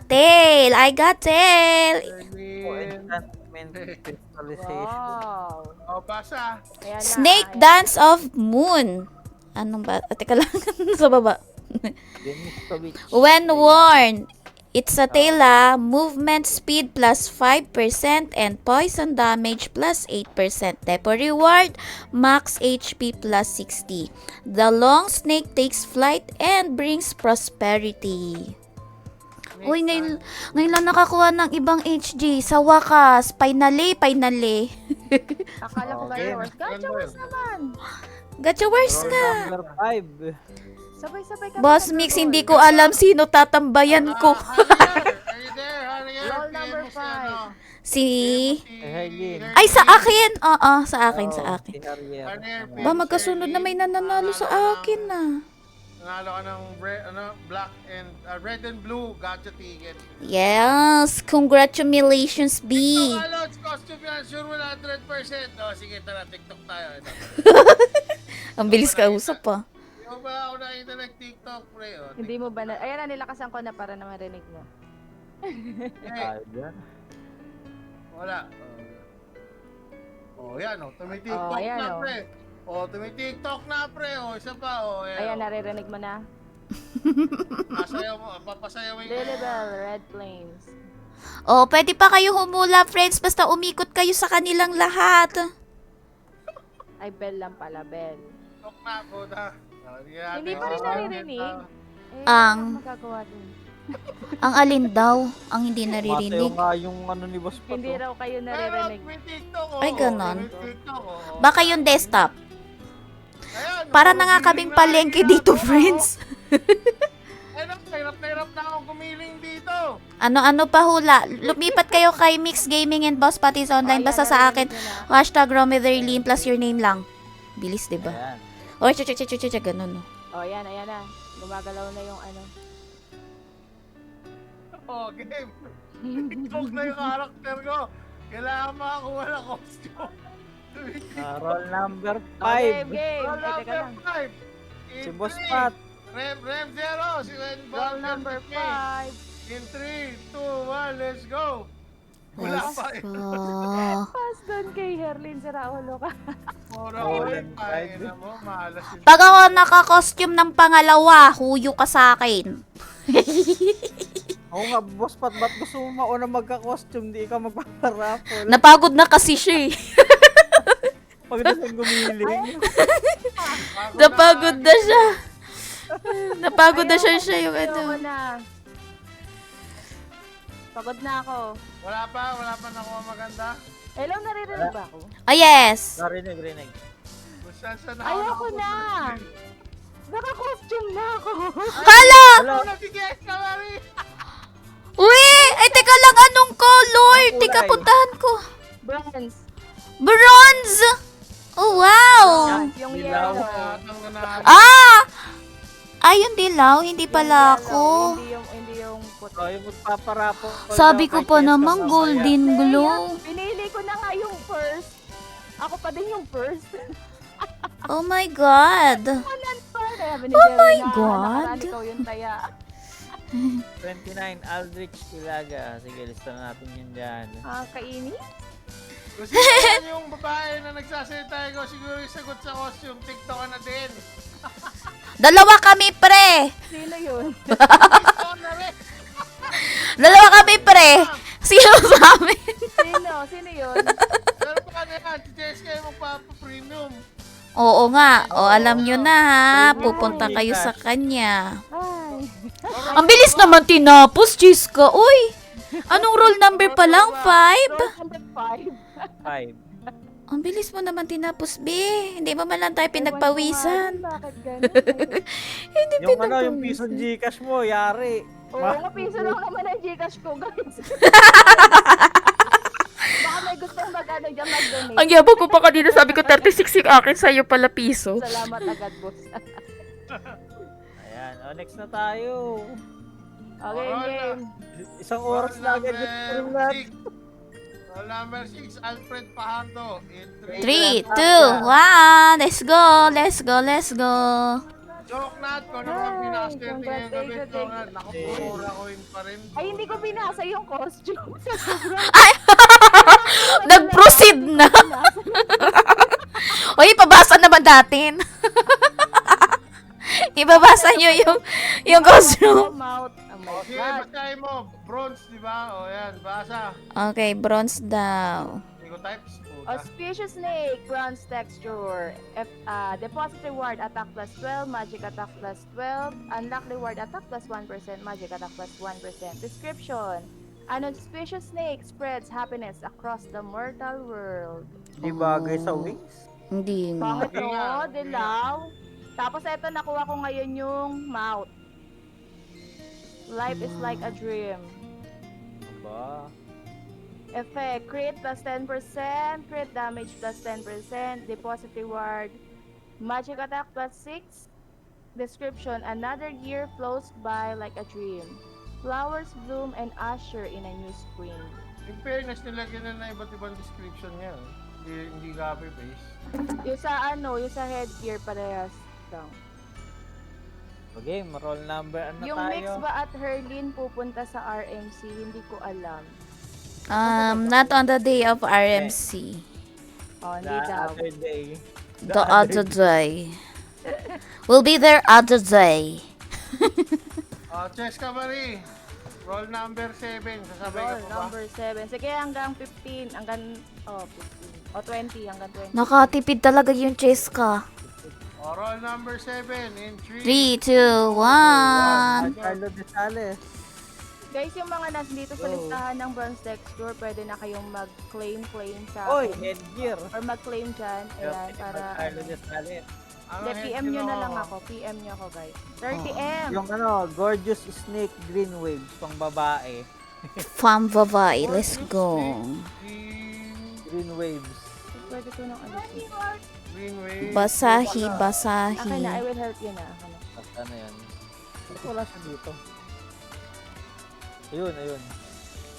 Tail. I got tail. Enchantment crystallization. Wow. O, pasa. Ayan na, Snake ayan. Dance of Moon. Anong ba? Teka lang, sa baba. Denisovich. When worn, it's a tail movement speed plus 5% and poison damage plus 8%. Depot reward, max HP plus 60. The long snake takes flight and brings prosperity. Uy, ngayon lang nakakuha ng ibang HG. Sa wakas, finally. Akala ko Okay. kayo wars. Gacha wars naman. Gacha wars Roll nga. number 5. Sabay-sabay kami. Boss Mix, hindi ko alam sino tatambayan ko. Harrier, are you there, Harrier? Roll PM number mo si ano. Si... Herlin. Ay, sa akin! Oo, sa akin, sa Oh, akin. si Ariel. Harrier, PM Ba, si magkasunod na may nananalo sa akin na. Nanalo ka ng black and red and blue gacha ticket. Yes! Congratulations, B! So, Alods, costume yan, sure 100%. O, sige, tara, TikTok tayo. Ito. Ang bilis ka usap pa. Hindi mo ba ako nakita nag-TikTok, pre? O, Hindi mo ba na... Ayan na, nilakasan ko na para na marinig mo. Eh, wala. O, yan, o. Tumi-TikTok Oh, ayan, na, oh. pre. O, O, tumitiktok na, pre. O, isa pa. O, Ayan, naririnig mo na. Papasayawin Lilibel, Red Plains. Oh, pwede pa kayo humula, friends, basta umikot kayo sa kanilang lahat. Ay, Bell lang pala, Bell. TikTok na ako na. Hindi pa rin naririnig. Ang- ano magagawa dun? Ang alin daw, ang hindi Mateo naririnig. nga yung ano ni Boss Pat. Hindi oh. raw kayo Pero, naririnig. may TikTok, o. Ay, ganon. May TikTok, o. Baka yung desktop. Ayan, Para na nga kaming palengke dito, friends. Ay, hirap na akong gumiling dito. Ano pa hula? Lumipat kayo kay Mix Gaming and Boss Patties Online. Basta sa akin, hashtag Rometherlin plus your name lang. Bilis, diba? Ayan. O, ganun, no? Oh, ayan na. Gumagalaw na yung ano. Oh, game. TikTok na yung karakter ko. Kailangan makakuha ng costume. Roll number Game, 5. game. Roll Ay, teka number lang. 5. Si Boss Pat. Rem 0. Si Ren Roll number 5. In 3, 2, 1, let's go. Wala Let's pa eh. go. Pass doon kay Herlin sa Raulo ka. Mura Oh, ko Ren rin. Pain five. na mo. Malas yun. Pag ako naka-costume ng pangalawa, huyo ka sa akin. Oo nga, Boss Pat, ba't gusto mo mauna magka-costume? Di ka magpaparapol. Napagod na kasi siya eh. Pag nasang gumiling. Napagod na siya. Napagod na siya yung Ayoko ano. na. Pagod na ako. Wala pa nakuha maganda. Hello, naririnig ba ako? Oh, yes. Narinig. Kung saan na Ayoko na. Naka-costume na ako. Hala! Wala. Ano, tigas ka, Mari? Uy! Ay, teka lang, anong color? Ang Teka, kulay. puntahan ko. Bronze. Bronze! Oh, wow! Yung Dilaw. yellow. Natang na namin. Ah! Ay, yung dilaw, hindi pala ako. Hindi yung puti. Oh, yung magpaparapol. Sabi daw ko kay pa Jess naman, mamaya. golden glow. Pinili ko na nga yung first. Ako pa din yung first. Oh my God. Oh my God. Ikaw yung taya. 29, Aldrich Ilaga. Sige, lista na natin yun dyan. Kaini? Gusto ko yung babae na nagsasalita ko, siguro yung sagot sa costume, TikTok ka na din. Dalawa kami, pre. Sino yun? TikTok na rin. Dalawa kami, pre. Sino sa amin? Sino yun? Pero pa na yan, si Jess kayo magpapa-premium. Oo nga. O, alam nyo na ha. Pupunta kayo sa kanya. Ay. Ang bilis naman tinapos, Jiska. Uy! Anong roll number pa lang? 5? Roll number 5. 5. Ang bilis mo naman tinapos, B. Hindi ba man lang tayo pinagpawisan? Bakit ganun? Hindi Yung ano, yung pinagpawisan. piso Gcash mo, yari. Oo, nga, piso lang naman ang Gcash ko, guys. Baka may gustong mag-ano dyan, mag-donate. Ang yabang ko pa kanina, sabi ko 36 yung akin, sa'yo pala piso. Salamat agad, boss. Ayan, next na tayo. Okay, Roll game. Isang oras na agad yung stream natin. Roll number 6, Alfred Pahardo. In 3, 2, 1. Let's go, let's go, let's go. Joke not, kung ano bang pinaka-setting yung gabi Congratulations, ko nga, nakapura ko yun pa rin. Ay, hindi ko binasa yung costume. Nag-proceed na. Uy, pabasa naman natin. Ibabasa nyo yung costume. Mouth. Oh my Sige, God. basahin mo. Bronze, di ba? O yan, basa. Okay, bronze daw. Hindi ko types. Auspicious Snake, bronze texture. Deposit reward, attack plus 12, magic attack plus 12. Unlock reward, attack plus 1%, magic attack plus 1%. Description. An auspicious snake spreads happiness across the mortal world. Di bagay sa wings. Hindi nga. Pangit no, dilaw. Tapos eto, nakuha ko ngayon yung mouth. Life is like a dream. Aba. Effect, crit plus 10%, crit damage plus 10%, deposit reward, magic attack plus 6. Description, another year flows by like a dream. Flowers bloom and usher in a new spring. In fairness, nilagyan na iba't ibang description niya. Hindi copy-paste. Yung sa headgear parehas lang. Okay, roll number ano Yung tayo? mix ba at Herlin pupunta sa RMC, hindi ko alam. Not on the day of RMC. Oh, hindi The daw. other day. The other day. We'll be there other day. Cheska Marie. Roll number 7. Sasabay Roll ka pa ba? number 7. Sige, hanggang 15. Hanggang, 15. O 20, hanggang 20. Nakatipid talaga yung Cheska. Roll number 7 in 3. 3, 2, 1. Carlo de Sales. Guys, yung mga nandito sa Go. listahan ng bronze texture, pwede na kayong mag-claim sa Oy, akin. headgear. Or mag-claim dyan. Ayan, para... Carlo de Sales. Hindi, PM nyo na lang ako. PM nyo ako, guys. 30M! Yung gorgeous snake green waves pang babae. Fam babae, let's go. Green waves. Pwede ko ng ano. Green wave. Basahi, Akin na, I basahi. will help you na. Akin na. At ano yan? Ba't wala siya dito? Ayun.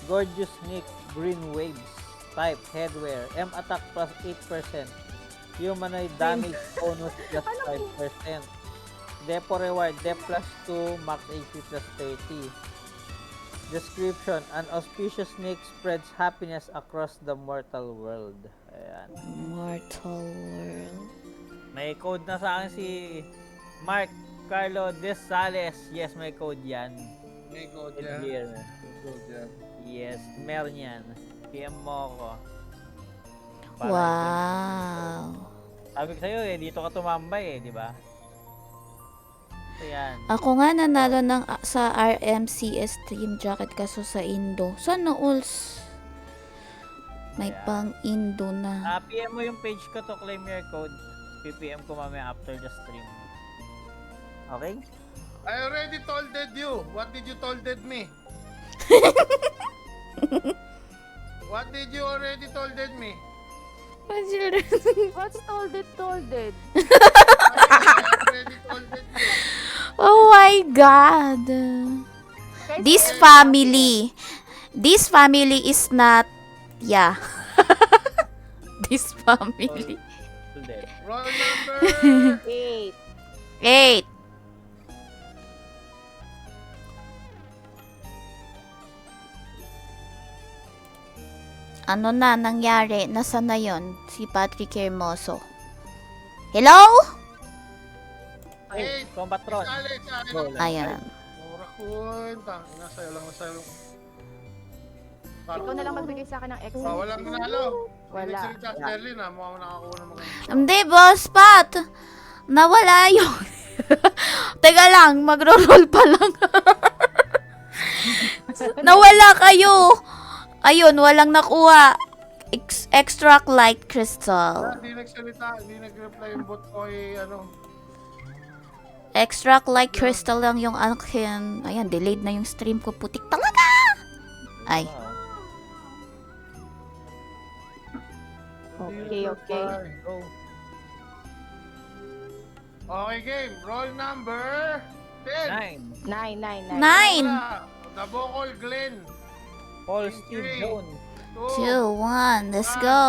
Gorgeous snake green waves. Type headwear. M attack plus 8%. Humanoid damage bonus plus 5%. Depo reward. Dep plus 2. Max HP plus 30. Description. An auspicious snake spreads happiness across the mortal world. Ayan. Mortal World. May code na sa akin si Mark Carlo de Sales. Yes, may code yan. May code yan. Headgear. May code yan. Yes, meron yan. PM mo ako. Wow. Sabi ko sa'yo dito ka tumambay di ba? So yan. Ako nga nanalo ng sa RMCS Stream Jacket kaso sa Indo. Sana alls may Ayan. pang Indo na. PM mo yung page ko to claim your code. PPM ko mamaya after the stream. Okay? I already tolded you. What did you tolded me? What did you already tolded me? What's tolded? I already tolded you. Oh my God. Guys, This family is not, yeah. This family. Roll number 8. 8. Ano na nangyari? Nasaan na yon si Patrick Hermoso? Hello? 8. Combatron. Sali sa akin. Go lang. Ayan. Mura ko. Tangina, sa'yo lang. Ikaw na lang magbigay sa akin ng extra. Walang nanalo. Wala. Nagsalita si Sterling mukhang nakakuha ng mga. Hindi, boss Pat. Nawala yun. Teka lang, magro-roll pa lang. Nawala kayo. Ayun, walang nakuha. Extract light crystal. Hindi nagsalita. Hindi nag-reply yung bot ko Extract light crystal lang yung akin. Ayan, delayed na yung stream ko. Putik talaga. Ay. Okay. Go. Okay, game. Roll number 10. 9. 9. 9, The Bocol Glen. Paul Steve Three. Jones. 2, 1. Let's go.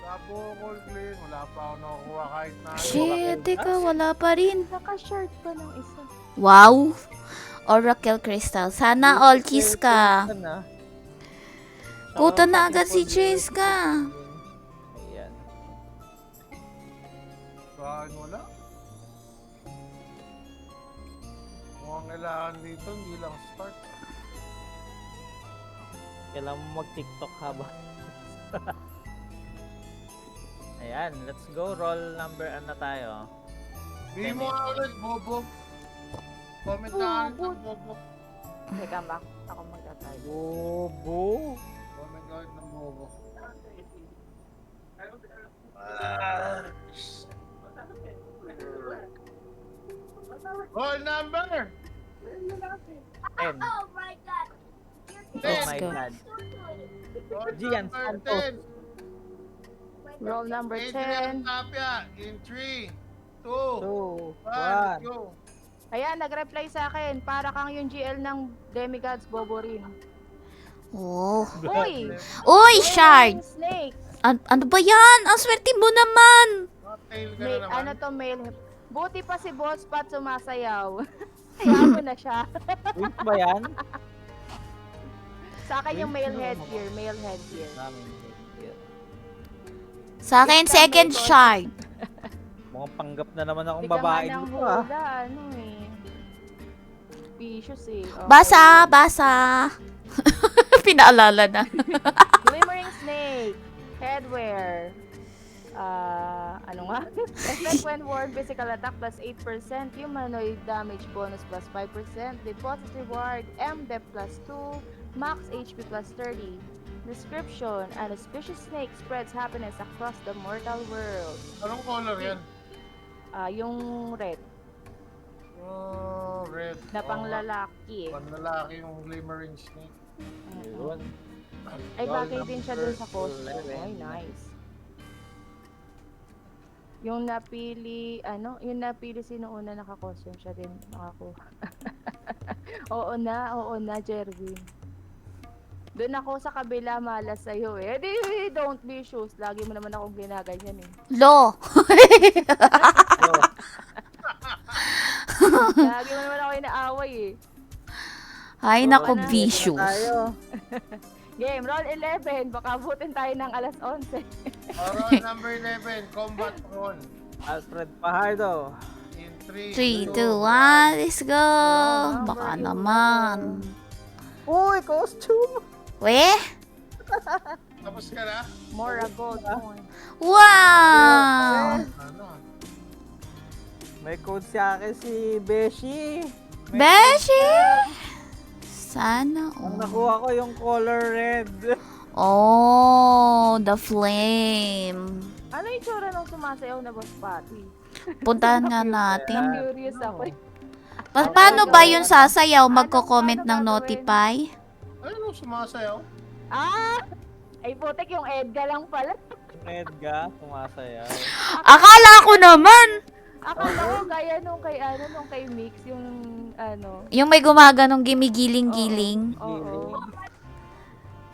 The Bocol Glen. Wala pa ako nakukuha kahit na. Shit, teka, wala pa rin. Naka-short pa ng isa. Wow. Oracle crystal. Sana all kiss ka. Puta na agad si Chase ka. Ayan. Saan wala? Mukhang kailangan dito, hindi lang start. Kailangan mo mag-TikTok habang. Ayan, let's go. Roll number ano tayo? Bili mo nga ulit, Bobo. Comment na ka ng Bobo. Teka, ako magtatay. Bobo. Comment ka ulit ng Bobo. Roll number 10. Oh Oh my Let's go. God. Roll Gian number Santos. 10. Roll number Adrian 10. Tapia in 3, 2, 2, 1, 1. go. Ayan, nag-reply sa akin. Para kang yung GL ng Demigods Bobo rin. Oh. Uy! Uy, Shard. Snake! Ano ba yan? Ang swerte mo naman. Tail ka na naman. Ano to, male? Buti pa si Boss Pat sumasayaw. Hayaan mo na siya. Wait ba yan? Sa akin yung male headgear. Male headgear. Daming headgear. Sa akin, second shard. Mukhang panggap na naman akong Hindi ka nga babae nang dito ah. hula, ano eh. Vicious eh. Okay. Basa. Pinaalala na. Glimmering snake. Headwear. Ano nga? Effect when worn, physical attack plus 8%, humanoid damage bonus plus 5%, deposit reward, MDEP plus 2, max HP plus 30. Description, an auspicious snake spreads happiness across the mortal world. Anong color yan? Yung red, Oh, red. na panglalaki. Panlalaki yung glimmering snake. Ayun. Ay, bagay din siya dun sa Number costume. 11. Ay, nice. Yung napili sino una naka-costume siya din nakakuha. oo na, Jerwin. Doon ako sa kabila malas sa'yo eh. Di, don't be shoes. Lagi mo naman akong ginaganyan eh. Lo. So, Lagi mo naman ako inaaway eh. Ay, nako, Ano? vicious. tayo. Game, roll 11. Baka abutin tayo ng alas 11. Roll number 11, combat roll. Alfred Fajardo. In 3, 3, 2, 1, let's go. Baka naman. Uy, costume! We? Tapos ka na? More a gold coin. Wow! Ano? May code sa akin si Beshi. Beshi! Sana Ang all. nakuha ko yung color red. Oh, the flame. Ano yung tsura nung sumasayaw na boss Patty? Puntahan nga natin. Curious ako eh. Paano ba yun sasayaw? Magko-comment ng Paano gagawin? notify? Ano sumasayaw? Ay putik yung Edgar lang pala. Yung Edga, sumasayaw. Akala ko naman! Akala ko gaya nung kay Mix, yung Yung may gumaganong gimigiling-giling. Oo.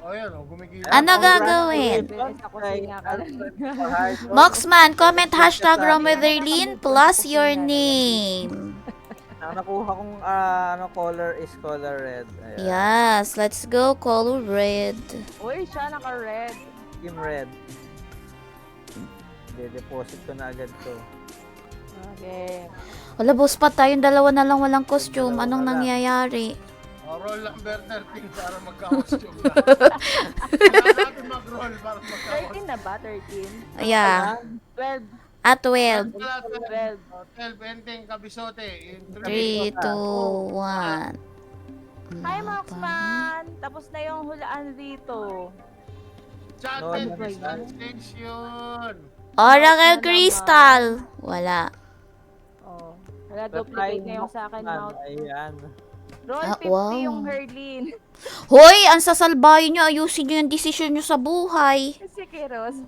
O yan, gumigil. Ano gagawin? Bilis ako singa ka lang. Moxman, comment hashtag Rometherlin plus your name. Ang nakuha kong color is color red. Ayan. Yes, let's go color red. Uy, siya naka-red. Team red. De-deposit ko na agad to. Okay. Wala, boss pa tayong dalawa na lang walang costume. Dalawa Anong na lang. nangyayari? Roll number 13 para magka-costume na. Kailangan natin mag-roll para magka-costume. 13 na ba? 13? Yeah. 12. At 12. 12, ending kabisote. In 3, 2, 1. Hi, Moxman! Tapos na yung hulaan dito. Chatted No, distansation. Oracle Crystal. Wala. Oh. Wala, duplicate na yung sa akin, Mount. Ayan. Roll Ah, 50 wow. yung Herlin. Hoy, ang sasalbahin nyo. Ayusin nyo yung desisyon nyo sa buhay. Si Kiros.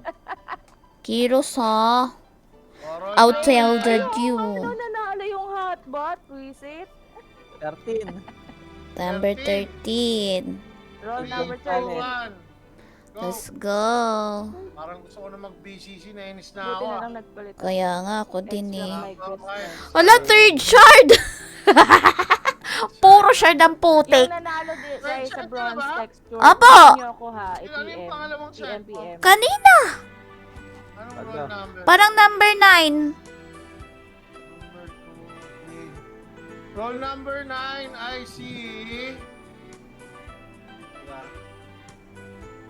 Kiros, ha? Roll I'll tell number- the you. Ano, nanalo yung hotbot? Visit. 13. Number 13. Roll Three, number two, 13. one. Go. Let's go. Parang gusto ko na mag-BCC, nainis na Buti ako. na lang nagpalit. Kaya nga, ako din Extra eh. mic question. Wala, third shard! Puro shard ang putik. Yung nanalo guys sa bronze texture. Apo! PM nyo ako ha. Ano yung I-PM. pangalawang shard? PM. Kanina! Anong Aga. roll number? Parang number 9. Number 2. Roll number 9, I see.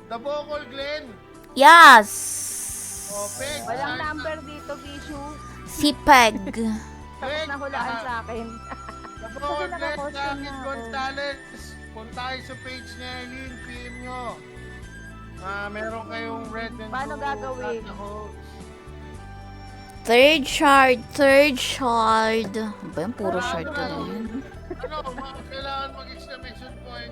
The Bocol Glen. Yes! O, Peg. Walang number dito, Bishu. Si Peg. Tapos nahulaan sa akin. The Bocol Glen, naka-costume David na ako. Gonzalez. Punta tayo sa page niya, Eileen. PM nyo. Meron kayong red and Paano blue gagawin? at hose. Third shard, third shard. Ano ba yan? Puro shard to na yan. Kailangan mag-exclamation point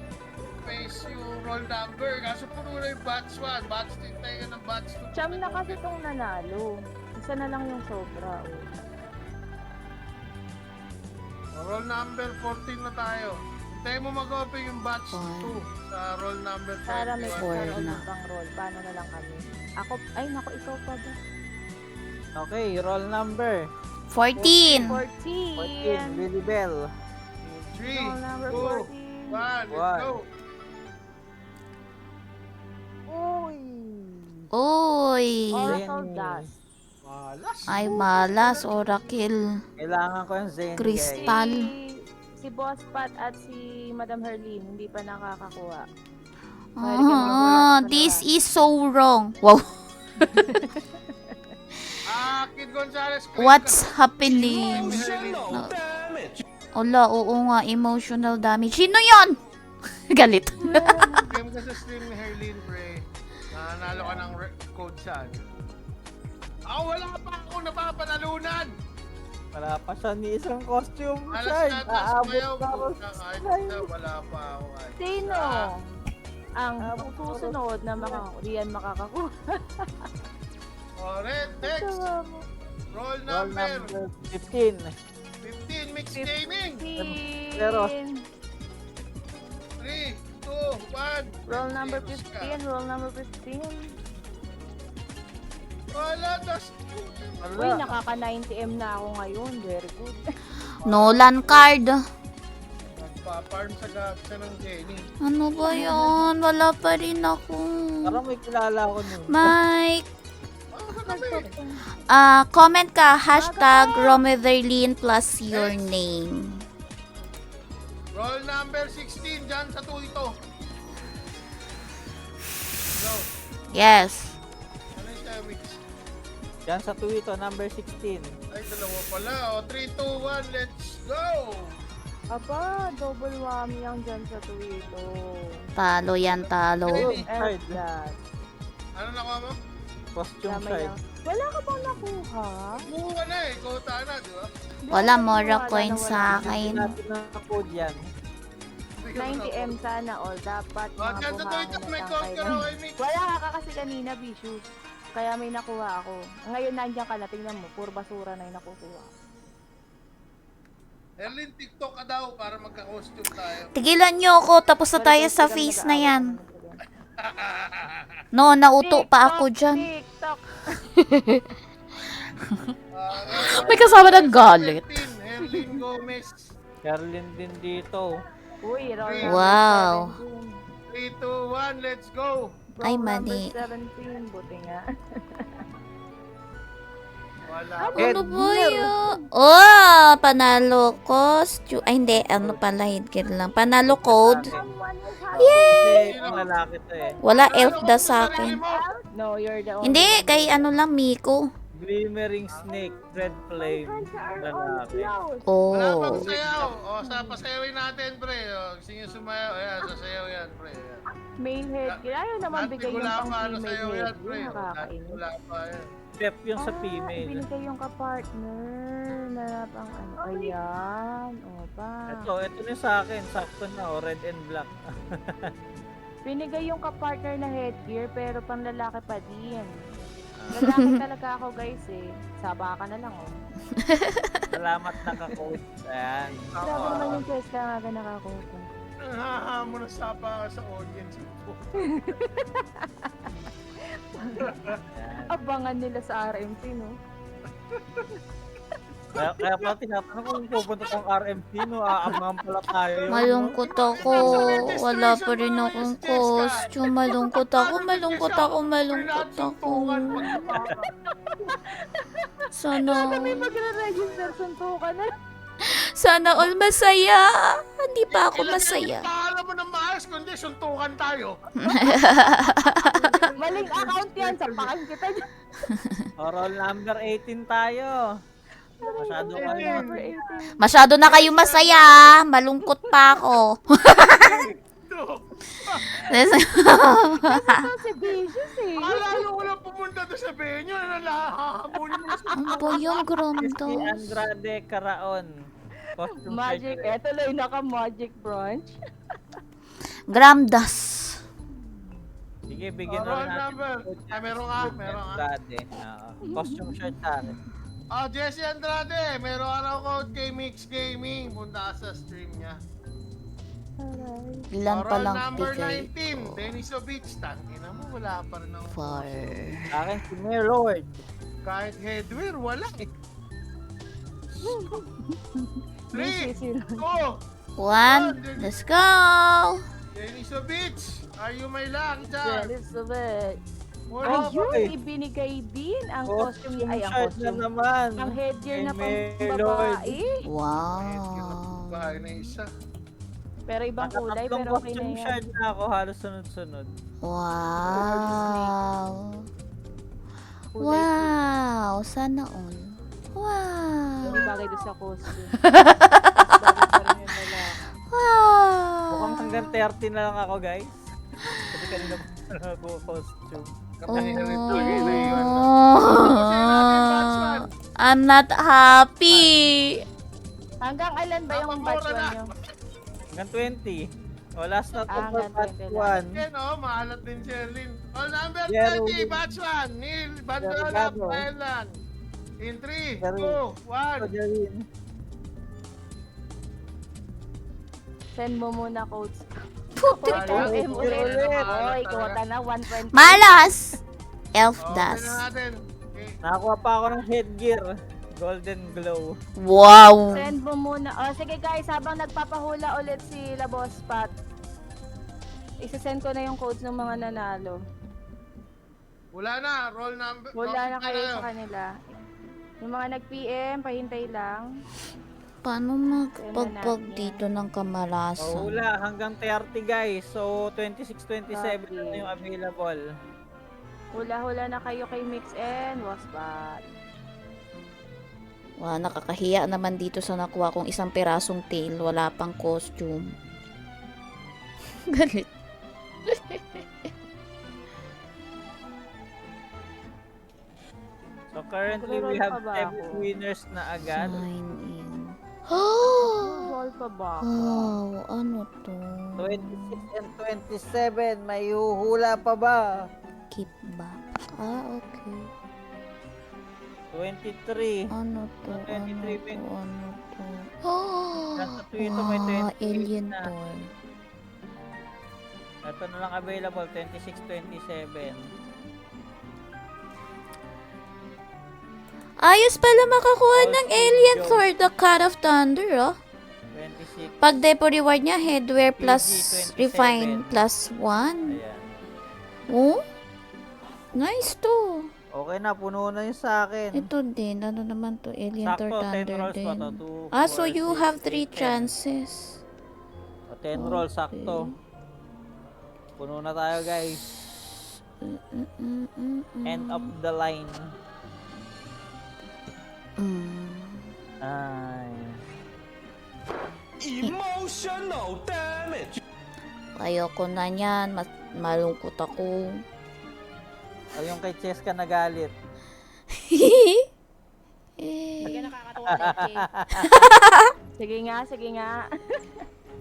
face yung roll number. Kaso puno na yung batch 1. Batch 2 tayo ng batch 2. Cham na kasi itong nanalo. Isa na lang yung sobra. Roll number 14 na tayo. Hintayin mo mag-open yung batch One. 2 sa roll number 21. Para may Four karoon na. pang roll. Paano na lang kami? Naku, ikaw pa ba? Okay, roll number. 14. 14, 14. Lily Bell. 3, Roll number 2, 14. 1, let's go. Uy! Uy. Oracle Zenny. Dust. Malas. Ay, malas. Oracle. Kailangan ko yung Zenny, Crystal. guys. Si Boss Pat at si Madam Herlene hindi pa nakakakuha. This is so wrong. Wow. Kid Gonzales. What's happening? Emotional Ola, oo nga. Emotional damage. Sino yon? Galit. Game ka sa stream ni Herlene, pre. Nanalo ka ng code saan? Wala pa ako napapanalunan! Wala pa siya ni isang costume. Alas Shard. na, tas Aabot kayo. na ako. Kahit na, wala pa ako. kahit Sino? isa. Ang susunod na riyan makakakuha. Red text. Roll Roll number number 15. 15, Mixed Gaming. Pero- 3, 2, 1. Roll number 15, roll number 15. Wala, das. Uy, nakaka 90M na ako ngayon. Very good. Nolan card. Nagpa-farm sa gatsa ng Jenny. Ano ba yon? Wala pa rin ako. Parang may kilala ko nun. Mike. Kami. Comment ka. Hashtag Rometherlin plus your name. Roll number 16, dyan sa tuito. Go. Yes. Ano yung siya, Mix? Yan sa Twitter, number 16. Ay, dalawa pala. 3, 2, 1, let's go! Aba, double whammy ang dyan sa Tuwito. Talo yan, talo. Ready? Shard. Ano nakuha mo? Costume Tama shard. yan. Wala ka bang nakuha? Kumuha na eh. Kota na, di ba? Wala Wala, mora wala, coins wala. sa Hindi akin. natin na code yan. 90M sana all. Dapat mga Dyan sa buhahan tuito, na may tangkay code ka na. raw kay Mix. Wala ka kasi kanina, Bishus. Kaya may nakuha ako. Ngayon nandiyan ka na, tingnan mo, puro basura na yung nakukuha. Erlin, TikTok ka daw para magka-costume tayo. Tigilan nyo ako. Tapos na tayo sa face na yan. No, nauto pa ako dyan. TikTok! May kasama ng galit. Erlin Gomez. Carlin din dito. Uy, roll Wow. number 3, 2, 1, let's go! Ay, Roll number mali. 17, buti nga. Wala. Ano ba yun? Oh, panalo costume. Ay, hindi. Ano pala, headgear lang. Panalo code. Yay! Hindi, lalaki to eh. Wala elf da sa akin. No, you're the only Hindi, one. kay ano lang, Miko. Glimmering Snake, Red Flame. Lalaki. Wala pang Oh. sayaw. Sa pasayawin natin, pre. Gusto nyo sumayaw. Ayan, sasayaw yan, pre. Ayan. Male headgear. Ayaw naman bigay yung Antigula pang pa, ano female sayaw yan, headgear. pre. Nakakainis. Antigula pa yan. Step yung sa female. Binigay yung kapartner na pang ano. Ayan. O pa. Ito na sa akin. Sakto na, red and black. Binigay yung kapartner na headgear pero pang lalaki pa din. Lalaki talaga ako guys eh. Saba ka na lang oh. Salamat naka-code. Ayan. Grabe naman yung Tesla nga nakakuha. Nahahamon na sapa ka sa audience. Ayan. Abangan nila sa RMC no. Kaya pala tinatanong kung pupunta kong RMC, no? Aabangan pala tayo. no? Malungkot ako. Wala pa rin akong costume. Malungkot ako. Sana May magre-register suntukan na. Sana all masaya. Hindi pa ako masaya. Paala mo ng maayos, kundi suntukan tayo. Maling account yan. Sampakan kita dyan. Roll number 18 tayo. Masyado kayo. Number 18. Masyado na kayo masaya. Malungkot pa ako. Ito si Vicious eh. Alayo ko lang pumunta doon sa venue. Nalahamunin mo sa Ano ba yung Si grandos? Andrade Caraon. Costume Magic. shirt. Eto lang naka-magic brunch. Gramdas. Sige, bigyan na Roll natin. number. Meron ka. Andrade. Costume shirt sa akin. Jesse Andrade, meron araw code kay Mix Gaming. Punta ka sa stream niya. Ilan pa Roll lang number bigay 19, ko? Dennis Beach. Tangina mo, wala pa rin ako. Far. Sa akin, si Mayor Lord. Kahit headwear, wala eh. 3, Busy sila. 2, 1. Let's go. Dennis Beach. Are you my lucky charm? Elizabeth. Wala. Oh, Ayun, okay. ibinigay din ang costume Costume ay ang shirt na costume. naman. Ang headgear na Kay pang Melord. babae. Wow. Bahay na isa. Pero ibang kulay, Nakatatlong pero okay na costume yan. shirt na ako, halos sunod-sunod. Wow. Kulay Wow. Sana all. Wow. Hindi bagay doon sa costume. Bagay pa rin yung lalaki. Mukhang Wow. hanggang 30 na lang ako, guys. Kasi kanina pa ako costume. Kapag nito, yun na yun. Oh. Tapusin natin, Batchman. I'm not happy. Hanggang ilan ba yung Tama, batch mura 1 na. nyo? Hanggang 20. O, last na to for Hanggang part 20 1. Yan o, maalat din si Erlin. Oh, number Jero. 20, Batchman. Neil Bandola, Delgado. Thailand. In 3, Jero. 2, 1. Jarin. Send mo muna codes. Putik. M ulit. Ulit. Oy, kuha na 120. Malas. Elf Okay dust. na natin. Okay. Nakakuha pa ako ng headgear. Golden glow. Wow. Send mo muna. O sige guys, habang nagpapahula ulit si La Boss Pat, isa-send ko na yung codes ng mga nanalo. Wala na, roll number. Wala na roll kayo sa kanila. Yung mga nag-PM, pahintay lang. Paano magpagpag dito ng So, kamalasan? wala. Hanggang 30, guys. So, 26-27 Okay. na yung available. Hula-hula na kayo kay Mix and Waspat. Wow, nakakahiya naman dito sa nakuha kong isang pirasong tail. Wala pang costume. Galit. So, currently, we Nagro-roll have pa ba 7 ako? winners na agad. Sign in. Roll pa ba ako? Wow, ano to? 26 and 27. May huhula pa ba? Keep back. Ah, okay. 23. Ano to? Ano 23 to? min. Ano to? Nasa Twitter may 28 alien na. toy. Ito na lang available. 26-27. Ayos pala makakuha ng Also, alien Joe. Thor, the God of Thunder, oh. 26. Pag depo reward niya, headwear plus PG-27. refine plus 1. Ayan. Oh? Nice to. Okay na, puno na yun sa akin. Ito din, ano naman to? Alien Thor Sakto, 10 Thunder rolls pa to. din. 2, Ah, so 4, you 6, have 8, 3 10. chances. O, 10 rolls, sakto. Puno na tayo, guys. End of the line. Ay. Emotional damage. Ayoko na yan. Malungkot ako. O, yung kay Cheska nagalit. Sige, nakakatuwa, Leche. Sige nga, sige nga.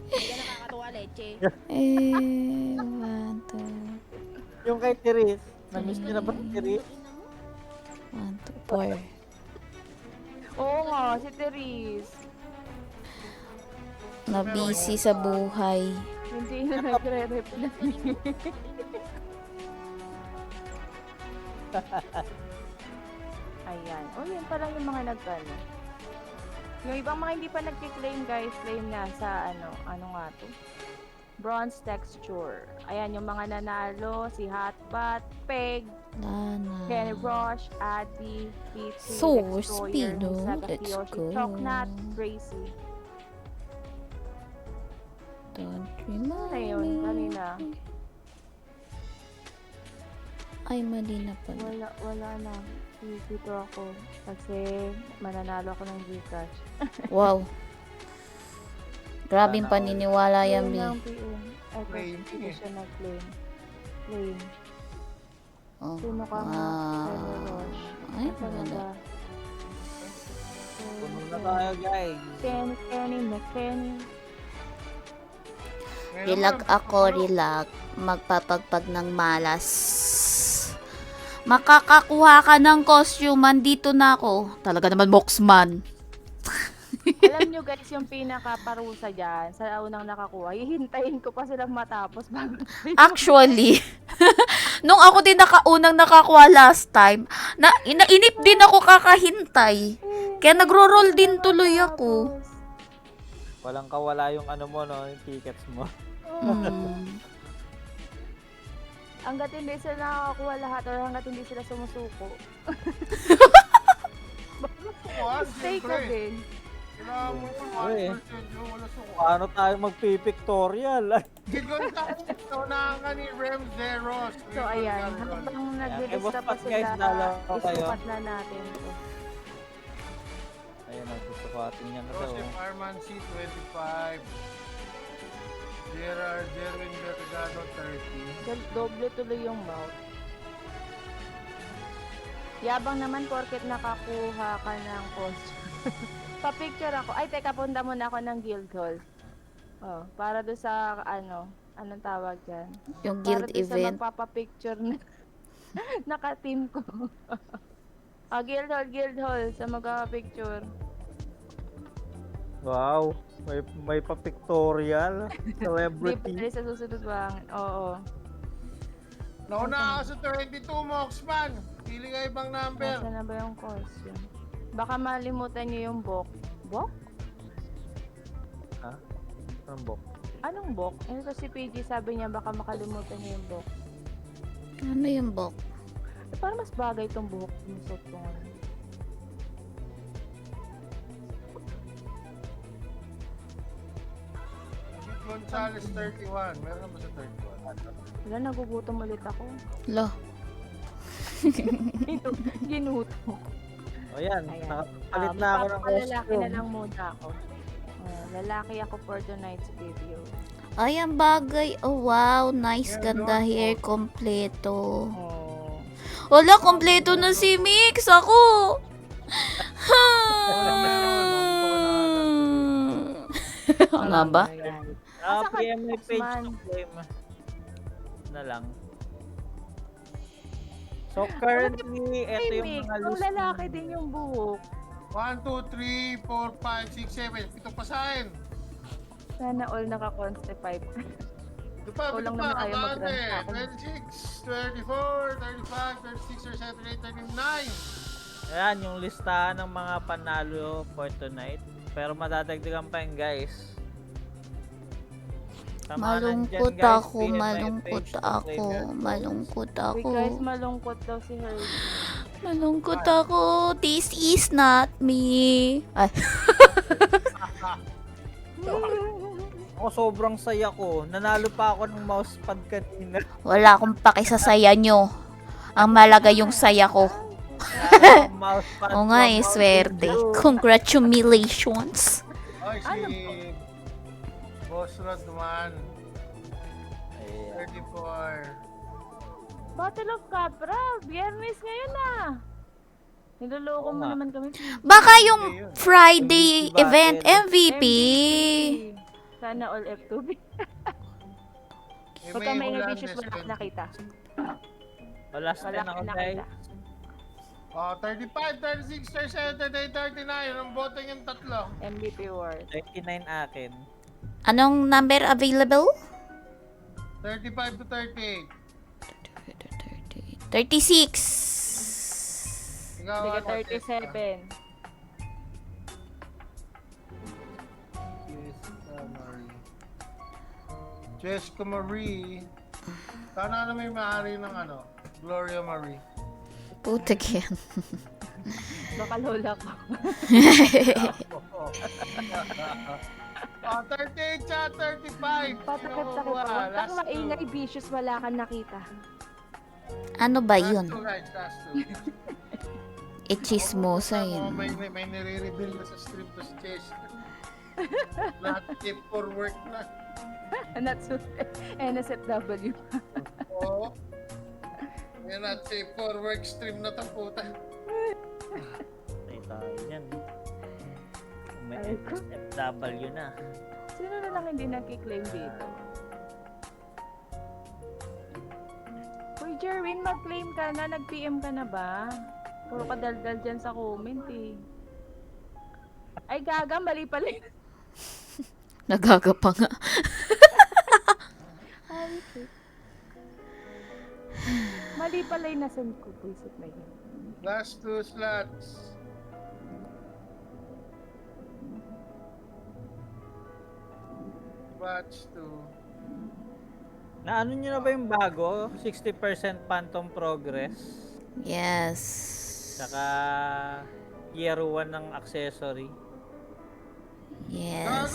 Sige, nakakatuwa, Leche. One, two, Yung kay Therese. Na-miss niyo na ba si Therese? 1, 2, 4. Oo nga, si Therese. Na-busy sa buhay. Hindi na nagre-reply. Ayan. O, yun pa lang yung mga nagkano. Yung ibang mga hindi pa nag-claim, guys, claim na sa ano nga to? Bronze texture. Ayan, yung mga nanalo, si Hotbot, Peg, Lana. Kenny Rush, Addy, P3, So, Destroyer, Speedo, Saga let's Kiyoshi, go. Choknat, Gracie. Don't remind Ano yun, me. kanina? Ay, mali na pala. Wala na. Dito ako. Kasi mananalo ako ng Gcash. Wow. Grabing Sana all. paniniwala yan, B. Yun ang PM. Eto, Claim. hindi siya nag-claim. Claim. Oh. Sino ka nga? Kenny Rush. Ay, Nasaan na wala. ba? Puno na tayo, guys. Kenny, McKenny. Ngayon Rilag naman, ako, rilag. Magpapagpag ng malas. Makakakuha ka ng costume, dito na ako. Talaga naman, Moxman. Alam nyo guys, yung pinaka-parusa dyan, sa unang nakakuha, hihintayin ko pa silang matapos bago. Actually, nung ako din unang nakakuha last time, inainip din ako kakahintay. Kaya nagro-roll din tuloy ako. Walang kawala yung ano mo, no? Yung tickets mo. Hmm. Hanggat hindi sila nakakakuha lahat or hanggat hindi sila sumusuko. Kuhan, Stay ka siyempre. din. Kailangan mo yun, Eh. 1% yung wala suko. Paano tayo magpipictorial? Gigon tayo ito na nga ni Rem Zeros. So ayan, habang naglilista pa Boss Pat, guys, sila, dalawa kayo. isukat na natin to. Ayan, nagsusukatin niya na daw. Joseph Arman C25. Gerard Jerwin Vergano 30. Doble tuloy yung mouth. Yabang naman porket nakakuha ka ng costume. Pa-picture ako. Ay, teka, punta muna ako ng guild hall. Oh, para doon sa, anong tawag dyan? Yung Para guild doon sa event. magpapapicture na naka-team ko. Guild hall, sa magpapapicture. Wow, may pa-pictorial. Di Celebrity. pwede sa susunod bang? Oo. Nauna ako sa 22, Moxman. Pili ka ibang number. Nasaan na ba yung costume? Baka malimutan niyo yung bok. Bok? Ha? Anong bok? Anong bok? Ito si PG, sabi niya baka makalimutan niyo yung bok. Ano yung bok? Parang mas bagay tong buhok yung suot ko ngayon. Gonzales 31. Meron na ba sa 31? Wala, nagugutom ulit ako. Lo. Ginutom. O yan, Ayan. nakapalit na ako ng Lalaki na costume. lang muna ako. Lalaki ako for tonight's video. Ay, ang bagay. Oh, wow. Nice. Yeah, Ganda no, hair. Kompleto. Oh. Wala, kompleto na si Mix. Ako. Ang nga ba? Ayan. Ah, Asa ka, PM may page Bossman? to claim. Na lang. So currently, ito Hey, yung Mick, mga kung list. lalaki din yung buhok, 1, 2, 3, 4, 5, 6, 7. Pitong pasahin. sana all naka-constified. Ito pa, Kulang ito naman pa. tayo Abante. mag-run 26, 24, 35, 36, 37, 38, 39. Ayan, yung listahan ng mga panalo for tonight. Pero madadagdagan pa yun, guys. Sa mga Malungkot nandyan, guys, ako. PM may Malungkot page to ako. claim yan. Malungkot Uy ako. guys, malungkot daw si Herbie. Malungkot ako. This is not me. Ay. Ako sobrang saya ko. Nanalo pa ako ng mousepad kanina. Wala akong pakisasaya nyo. Ang malaga yung saya ko. Mousepad O nga from eh, Mountain swerte. Dew. Congratulations. Ay, Ano si Boss Rod naman. Ayan. 34. Battle of Capra, biyernes ngayon ah. Niloloko Oo mo nga. naman kami. Baka yung Friday MVP event battle. MVP. Sana all F2B. Eh, Pagka may Hollandes vicious, wala din. akong nakita. Wala Wala na ako, akong guys. nakita. Oh, 35, 36, 37, 38, 39. Ang boteng yung tatlo. MVP Wars. 39 akin. Anong number available? 35 to 38. 36. Ikaw, Sige, ano, 37. Jessica Marie. Sana may maaari ng Gloria Marie. Putik yan. Baka lola ko. Oh, 38 siya, 35. Patakip-takip ako. Last Taka two. maingay vicious, wala kang nakita. Ano ba Last yun? two, guys, last two. Ichismosa Oh, yun. may nire-reveal na sa stream to si Jessica. Lahat tip for work na. Not so, NSFW. Oo. Yan at safe for work stream na tamputan. Ay tayo dyan. May Ay, ko. SFW na. Sino na lang hindi nagkiklaim dito? Uy, Jerwin, mag-claim ka na. Nag-PM ka na ba? Puro ka daldal dyan sa comment eh. Ay, gaga, mali pala yun. Nagagapa nga. Ay, shit. Mali pala yung nasend ko. Puisit na yun. Last two slots. Batch 2. Na ano nyo na ba yung bago? 60% Phantom Progress. Yes. Saka Year 1 ng accessory. Yes.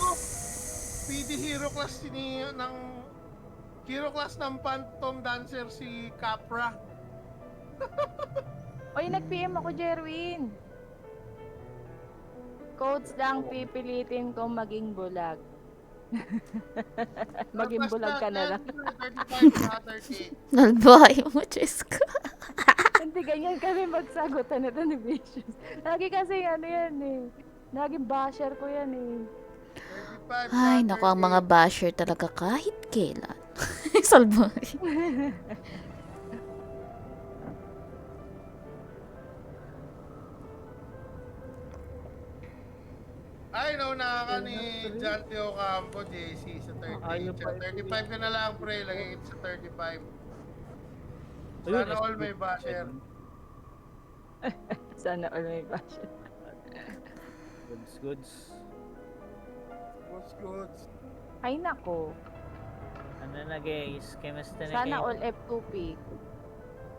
PD Hero Class ng Hero Class ng Phantom Dancer si Capra. Oy, nag-PM ako, Jerwin. Codes lang pipilitin kong maging bulag. Maging bulag ka na lang. 35 na 38. Nalbahay mo, Cheska. Hindi ganyan kami magsagutan ito ni Vicious. Lagi kasi ano yan eh. Naging basher ko yan eh. 35 Ay, na naku, ang mga 38. basher talaga kahit kailan. Salbay. Ay, nauna ka ni John Teo Campo, JC, sa 38 Ayaw siya. pa 35 ka na lang, pre. Lagay kita sa 35. Ayun, Sana all may basher. Sana all may basher. Goods. What's good? Ay nako. Ano na guys? Chemistry na Sana kayo. all F2P.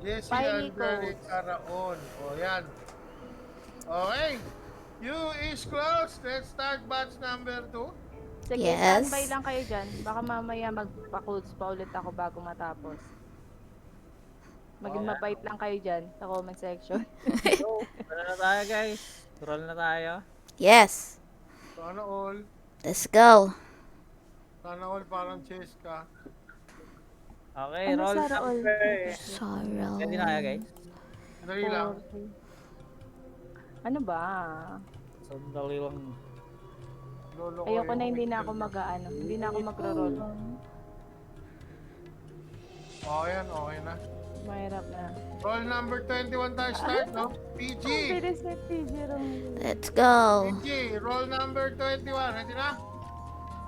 Jesse Piley André codes. Caraon. O, yan. Okay. You is close. Let's start batch number 2. Sige, Yes. standby lang kayo dyan. Baka mamaya magpa-codes pa ulit ako bago matapos. Maging Okay. mabait lang kayo dyan sa comment section. So, ano na tayo guys? Roll na tayo. Yes. Sana all. Let's go. Sana all parang chess ka. Okay, Ano, roll Sarah, all? number. Sorrow. Ready na kayo guys? Dali lang. Ano ba? Sandali lang. Lolo ko Ayoko na yung hindi na picture ako niya. mag-ano. Hindi na ako magro-roll. Oh, yan. Okay na. Mahirap na. Roll number 21 tayo start, no? PG. Ang bilis na PG Let's go. PG. Roll number 21. Ready na?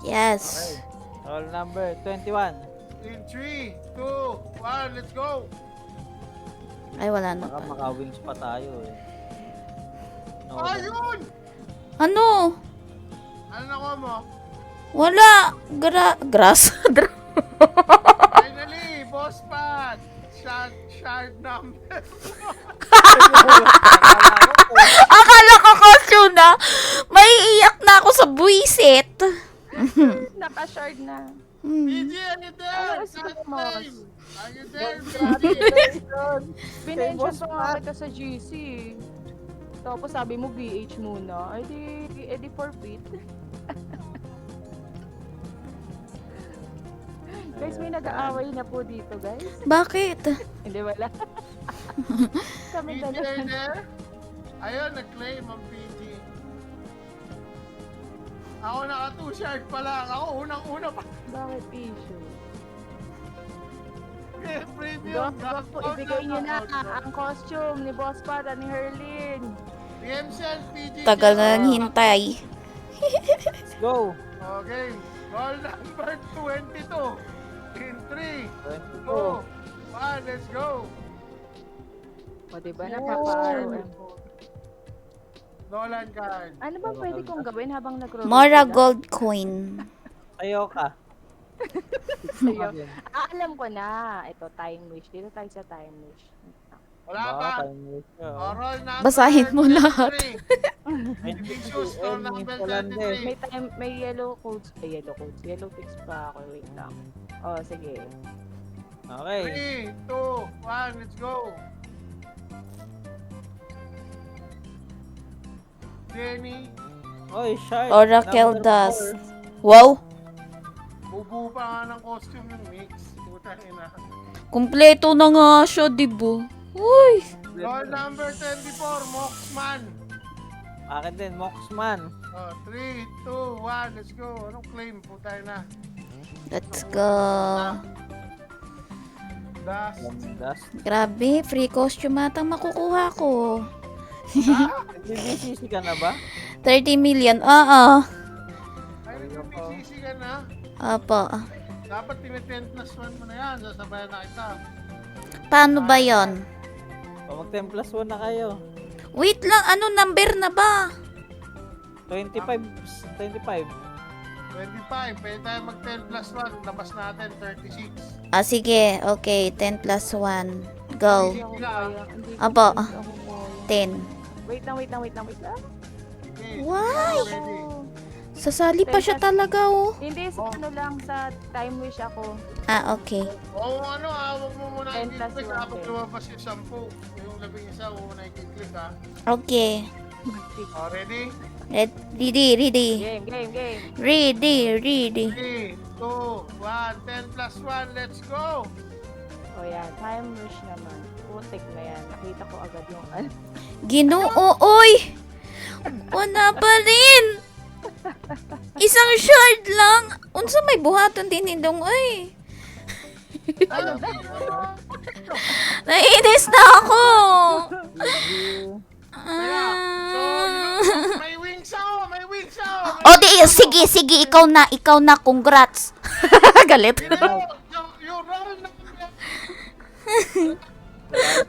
Yes. Roll number 21. In 3, 2, 1. Let's go. Ay, wala na Baka pa. maka-wins pa tayo eh. No, Ayun! Ano? Ano nakuha mo? Wala. Grass. Finally, boss pad. Shard number. Akala ko costume na. May iyak na ako sa buwisit. Naka-shard na. PG, are you there? Ay, Last sige, name. Mos. Are you there, PG? Binention pa nga kita sa GC. Tapos sabi mo BH muna. Ay di forfeit. Guys, may nag-aaway na po dito, guys. Bakit? Hindi, wala. Kami PG, are you dalawa. there? Ayun, nag-claim ang PG. Ako naka 2 shard pa lang. Ako unang-una pa. Bakit issue? Preview. Dok po, ibigay niyo na ang costume ni Boss Pat at ni Herlin. PMCL, PG. Tagal na nang hintay. Let's go. Okay. Roll number 22. In 3, 2, 22. 1, let's go. O, diba? Napaka-ROM. Nolan card. Ano bang pwede kong gawin habang nagro-roll Mora sila? gold coin. Ayaw ka. Sa'yo. Alam ko na. Ito, time wish. Dito tayo sa time wish. Wala pa. Oh, roll number Basahin mo lahat. 23. Vicious, roll number 23. May time, may yellow codes. Ay, yellow codes. Yellow fix pa ako. Wait lang. Oh, sige. Okay. 3, 2, 1, let's go. Jenny, Oy, shark. Oracle Number dust. 4. Wow. bubu pa nga ng costume yung mix. Puta ina. Kumpleto na nga siya, diba? Uy. Roll number 24, Moxman. Akin din, Moxman. Oh, 3, 2, 1, let's go. Anong claim? Puta na. Let's go. Dust. Dust. Grabe, free costume atang makukuha ko. Nagbibisisi ka na ba? 30 million. Oo. Ay, nag-PCC ka na. Opo. Dapat tine-10 plus 1 mo na yan. Sasabayan na kita. Paano ba yon? O mag 10 plus 1 na kayo. Wait lang, ano number na ba? 25. 25. 25. Pwede tayo mag 10 plus 1. Labas natin, 36. Ah, sige. Okay, 10 plus 1. Go. Hindi ako kaya. Hindi ko Apo. hindi ako kaya. 10. Wait lang. Okay. Why? Ready? Sasali pa siya talaga, oh. Hindi, sa ano lang, sa time wish ako. Ah, okay. Oo, ano huwag mo muna 10 plus i-click 1, habang okay. lumabas yung 10. Yung 11 huwag mo na i-click ha. Okay. Oh, ready? Ready. Game. Ready. 3, 2, 1, 10 plus 1, let's go! O yan, time wish naman. Putik na yan. Nakita ko agad yung ano. Ginoo, oy! Wala pa rin! Isang shard lang! Unsa may buhaton din nindong, oy! Ano ba? Naiinis na ako! Kaya, so, Ah. may wings ako! O di, sige, ikaw na, congrats! Galit. Yung roll na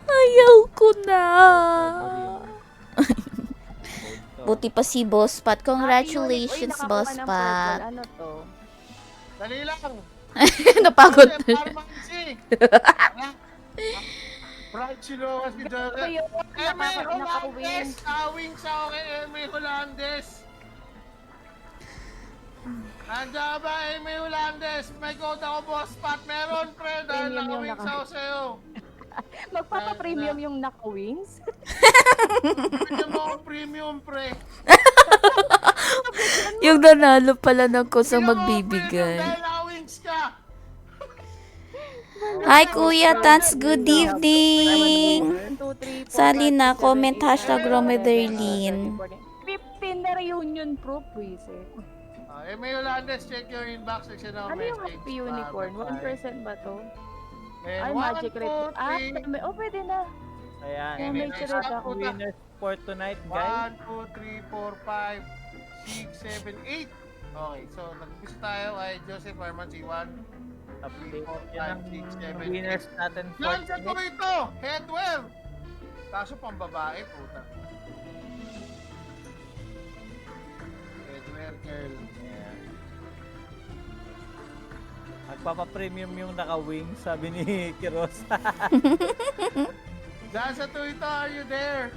Ayaw ko na. Buti pa si Boss Pat. Congratulations, Uy, Boss nakakuha ng Pat. purple. Ano to? Dali lang! Napagod. Parmansi! Bright silo kasi Ito dyan. yun. Eme Naka-win. Holandes! Wings ako kay Eme Holandes! Nandiyan ba Eme Holandes? May code ako, Boss Pat. Meron, pre, dahil Premium yung naka-wings naka- ako sa'yo. Magpapa-premium yung naka-wings. Bigyan mo akong premium, pre. Yung nanalo pala ng kusang Bigyan mo akong magbibigay. premium dahil naka-wings ka. Hi, Kuya Tans. Good evening. 1, 2, 3, 4, Sali 5, na. 6, 7, Comment 8, hashtag 9, Romedarlene. 15 na reunion proof, Wizard. Eme Holandes, check your inbox section ng Ano yung message. happy unicorn? 1% ba to? And Ay, 1, magic 2, rate. Ah, 3. oh, pwede na. Ayan. Oh, may Next charade up, ako. winners for tonight, guys. 1, 2, 3, 4, 5, 6, 7, 8. Okay, so nag-quiz tayo kay Joseph Arman C1. Update. 4, Yan 5, 6, ang 7, winners natin for Nandiyan ko tonight. ito! Headwear! Kaso pang babae, puta. Headwear girl. Ayan. Magpapa-premium yung naka-wing, sabi ni Kiros. Dasa to ito, are you there?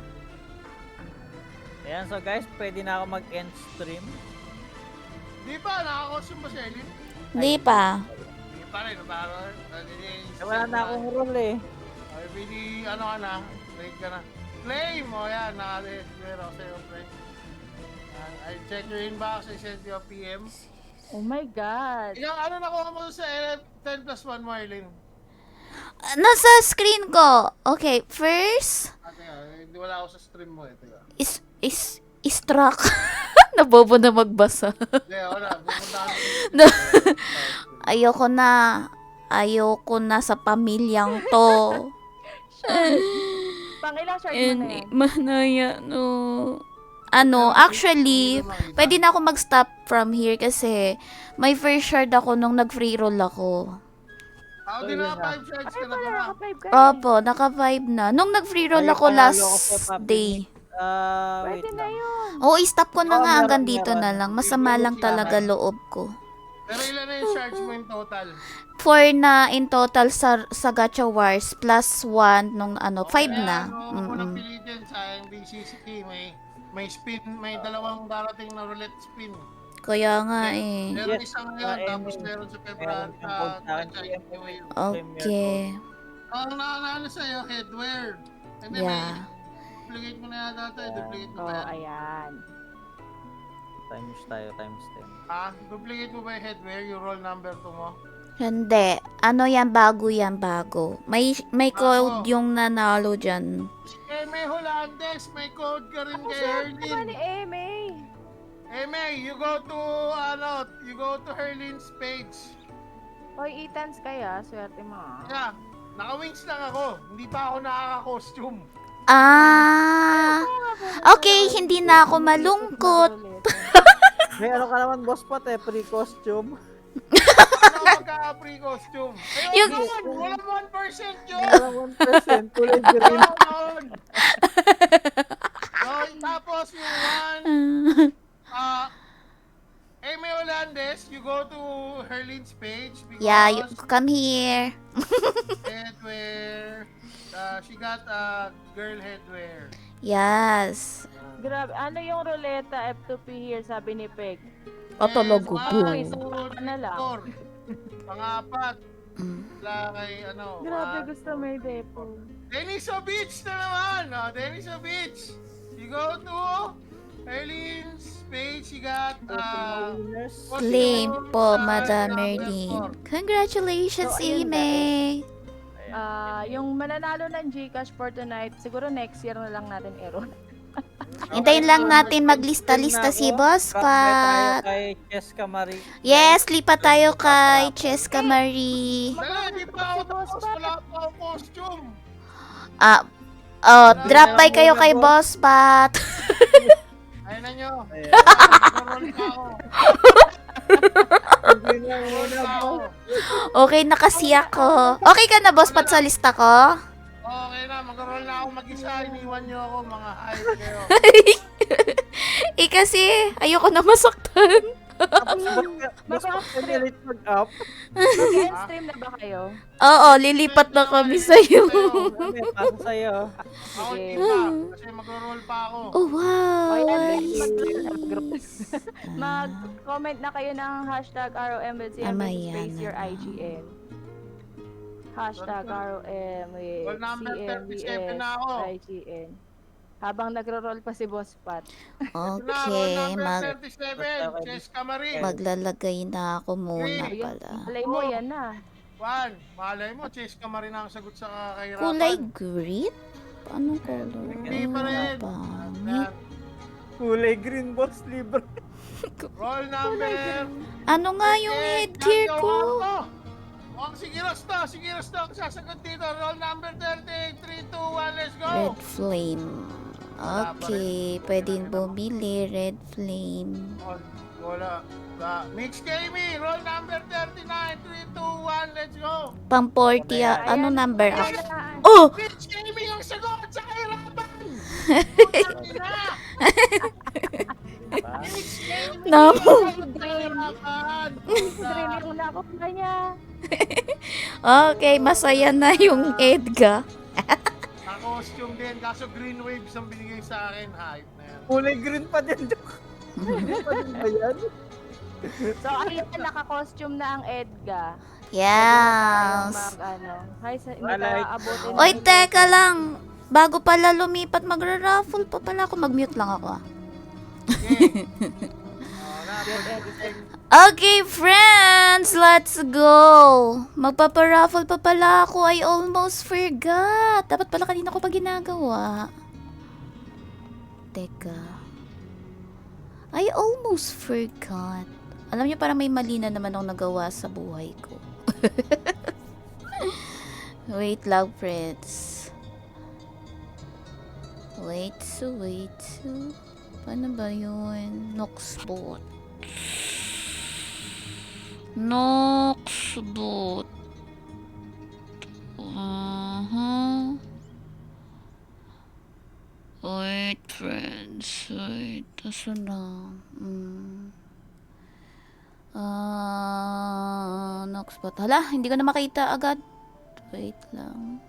Ayan, so guys, pwede na ako mag-end stream. Di ba? Naka-costume ba si Eileen? Di pa. Di pa rin, parang Wala na akong role eh. Okay, pwede, ano ka na, trade ka na. Claim! O yan, naka-headwear ako sa'yo, pre. I check your inbox, I sent you a PM. Oh my God. Ilang ano nakuha mo sa 10 plus 1 mo, Eileen? Nasa screen ko. Okay, first Hindi wala ako sa stream mo, ito yun. is struck. Nabobo na magbasa. Hindi, wala. Pupunta ka No. Ayoko na sa pamilyang to. Pang ilang short mo na And yan? manaya no. Actually, pwede na ako mag-stop from here kasi may first shard ako nung nag-free roll ako. Ako din na 5 shards Ay, ka na pala, ba? naka-5 ka Opo, naka-5 na. Nung nag-free roll ako last day. Wait Pwede na lang. yun. Oo, i-stop ko na Oo, nga meron, hanggang dito meron. na lang. Masama lang talaga loob ko. Pero ilan na yung shards mo in total? 4 na in total sa Gacha Wars plus 1 nung 5 na. Ano mo nang pilitin sa MBCC, may spin, may dalawang darating na roulette spin. Kaya nga eh. Meron Yes. isang ngayon, Ah, tapos meron sa February. Meron siyang code sa akin, giveaway. Okay. Ang nakalala sa'yo, headwear. And then Yeah. duplicate mo na yata ito, duplicate mo Oh, ba yan? ayan. Times tayo, times 10. Ha? Duplicate mo ba yung headwear, yung roll number 2 mo? Hindi. Ano yan, bago. May code yung nanalo dyan. May Holandes, may code ka rin Ako kay short naman Herlin. ni Eme. May, you go to Herlin's page. Hoy, Ethan's kaya, swerte mo ah. Yeah, naka-wings lang ako. Hindi pa ako nakaka-costume. Okay, hindi na ako malungkot. May ano ka naman, boss Pat eh, pre-costume. Ano magka-free costume? Yung- Ayun, wala 1% yun! Wala 1%, kulay green. Yun! Tapos yung one, may wala Hernandez, you go to Herlin's page because Yeah, come here. headwear. She got girl headwear. Yes. Grabe, ano yung ruleta F2P here, sabi ni Peg? O talaga Ay, po. so na lang. Pang-apat. Mm. Wala kay ano. Grabe, gusto may depo. Deniso Beach na naman. Deniso Beach. You go to Herlin's page. She got Winners. Claim po, sa Madam Apple Merlin. Store. Congratulations, So, ayun, Ime. Yung mananalo ng Gcash for tonight, siguro next year na lang natin i-roll. Hintayin lang natin maglista-lista si Boss Trap tayo Pat. kay Cheska Marie. Yes, lipat tayo kay Cheska Marie. Dala, di pa ako tapos. Wala pa ako costume. Drop by kayo kay Boss Pat. Ayun na nyo. Ayan. Nag-roll pa ako. Hindi lang Roll muna pa po. ako. Okay na kasi ako. Okay ka na, Boss Pat, sa lista ko? Okay na, mag-roll na ako mag-isa. Iniwan nyo ako, mga hype kayo. Kasi, ayoko na masaktan. Mas mag-elite mag-up. Mag-end stream na ba kayo? Oo, lilipat na kami sa'yo. Kami, pasa sa'yo. Ako Sige. hindi pa, kasi mag-roll pa ako. Oh, wow. O yan, Nice. mag-comment na kayo ng hashtag ROM with CM Mamaya space na your lang. IGN. Hashtag ROM with Roll number 37 na ako. IGN. Habang nagro-roll pa si Boss Pat. Roll Okay, number 37, Cheska Marie. maglalagay na ako muna Three. pala. Malay mo, yan na. 1, malay mo, Cheska Marie na ang sagot sa kahirapan. Kulay green? Anong color? Hindi pa rin. Pangit. Kulay green, boss. Libre. Roll number. Ano nga yung headgear ko? Sige Rosto ang sasagot dito. Roll number 38, 3, 2, 1, let's go. Red flame. Okay, pwedeng bumili. Red flame. Wala. Mix Gaming, roll number 39, 3, 2, 1, let's go. Pang 40, ano Ayan. number Ayan ako? na. Oh! Mix Gaming ang sagot sa kahirapan. Mix Gaming No. ang sagot sa kahirapan. Stream yung nakuha niya. Okay, masaya na yung Edga. Costume din, kaso green waves ang binigay sa akin. Hype na yan. Kulay green pa din. Hindi pa din ba yan? So, ayun, naka-costume na ang Edga. Yes. Hi, hindi Alright. ka abutin. Oy, teka lang. Bago pala lumipat, magra-raffle pa pala ako. Mag-mute lang ako. Okay. Okay, friends, let's go. Magpaparaffle pa pala ako. I almost forgot. Dapat pala kanina ko pa ginagawa. Teka. I almost forgot. Alam niyo, parang may mali na naman akong nagawa sa buhay ko. Wait lang, friends. Wait. Paano ba yun? Noxbot. Noxbot. Wait, friends. Wait. Asan na? Noxbot. Hala, hindi ko na makita agad. Wait lang.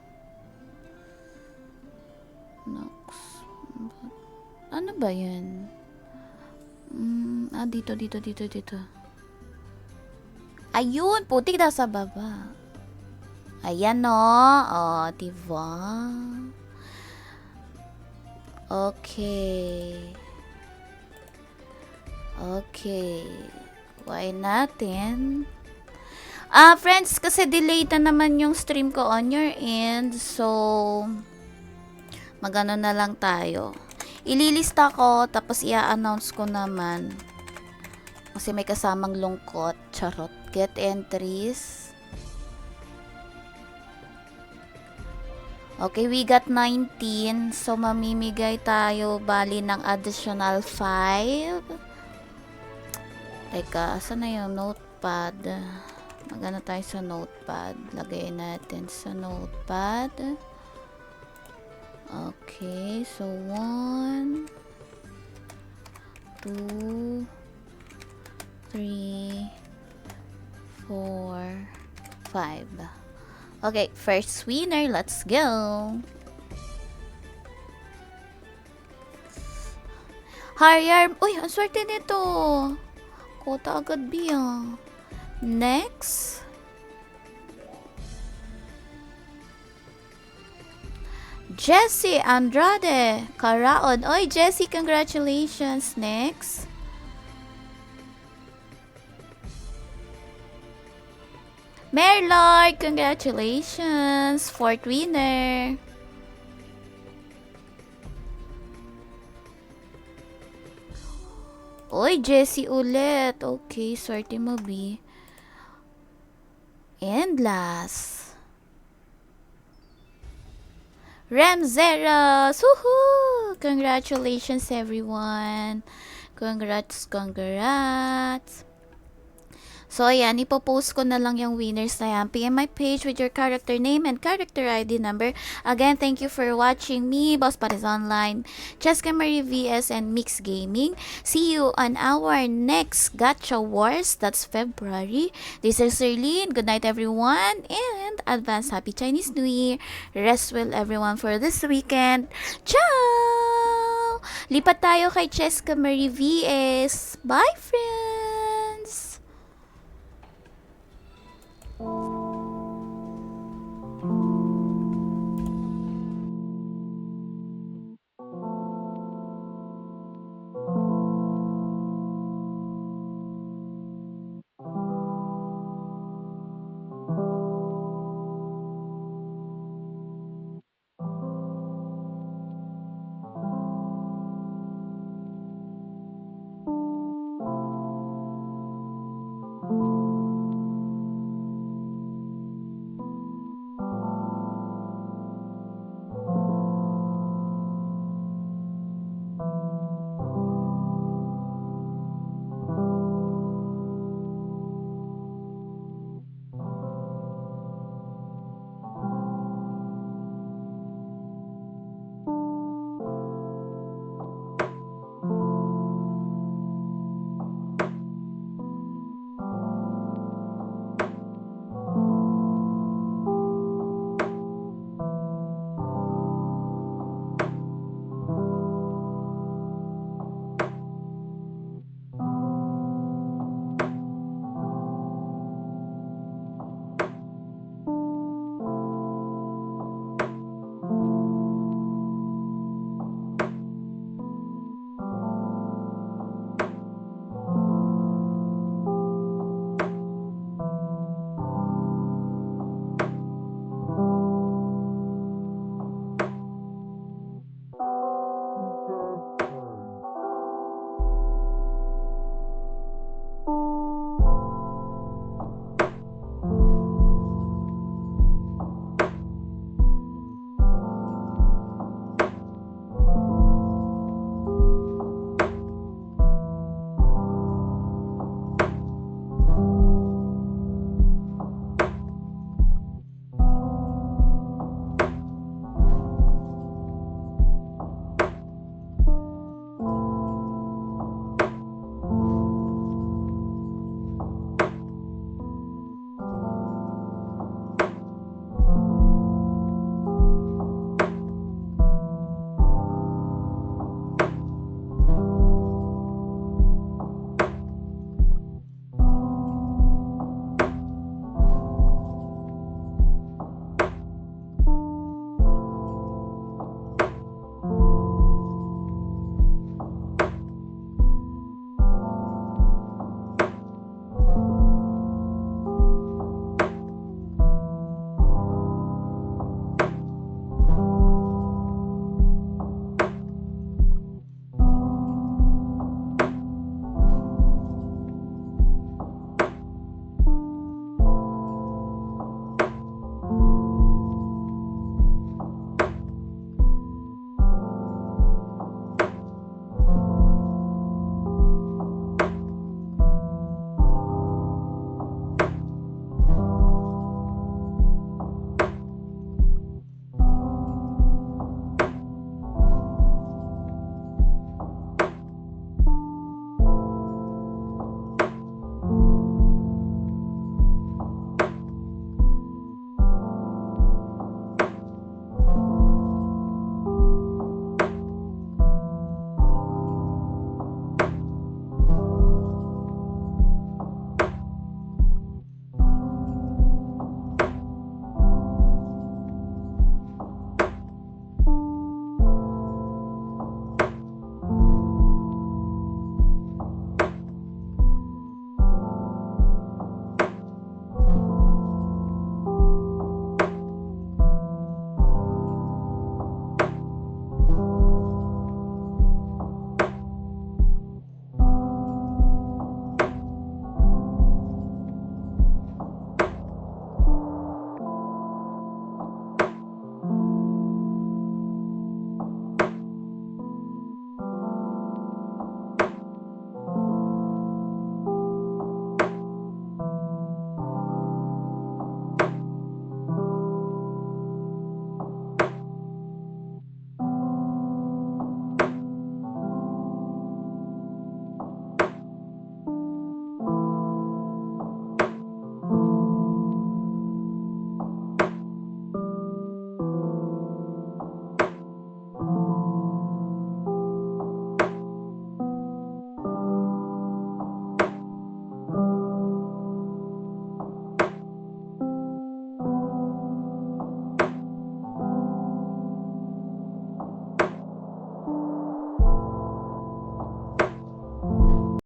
Noxbot. Ano ba yan? Dito. Ayun, putik daw sa baba. Ayan, no? Oh, diba? Okay. Kuhain natin. Friends, kasi delayed na naman yung stream ko on your end. So, magano na lang tayo. Ililista ko, tapos i-announce ko naman. Kasi may kasamang lungkot. Charot. Get entries. Okay, we got 19. So, mamimigay tayo bali ng additional 5. Teka, asan na yung notepad? Magana tayo sa notepad. Lagay natin sa notepad. Okay, so 1, 2, 3, 4, 5. Okay, first winner. Let's go. Harrier. Uy, ang swerte nito. Kota agad biya. Next. Jessie Andrade. Karaon. Oy, Jessie, congratulations. Next. Merlord, congratulations. Fourth winner. Oy, Jessie ulit. Okay, swerte mo, B. And last. Remzeros! Woohoo! Congratulations, everyone. Congrats. So, ayan, ipopost ko na lang yung winners na yan. PM my page with your character name and character ID number. Again, thank you for watching me, Boss Pares Online, Cheska Marie VS, and Mix Gaming. See you on our next Gacha Wars. That's February. This is Erlene. Good night, everyone, and advance Happy Chinese New Year. Rest well, everyone, for this weekend. Ciao! Lipat tayo kay Cheska Marie VS. Bye, friends!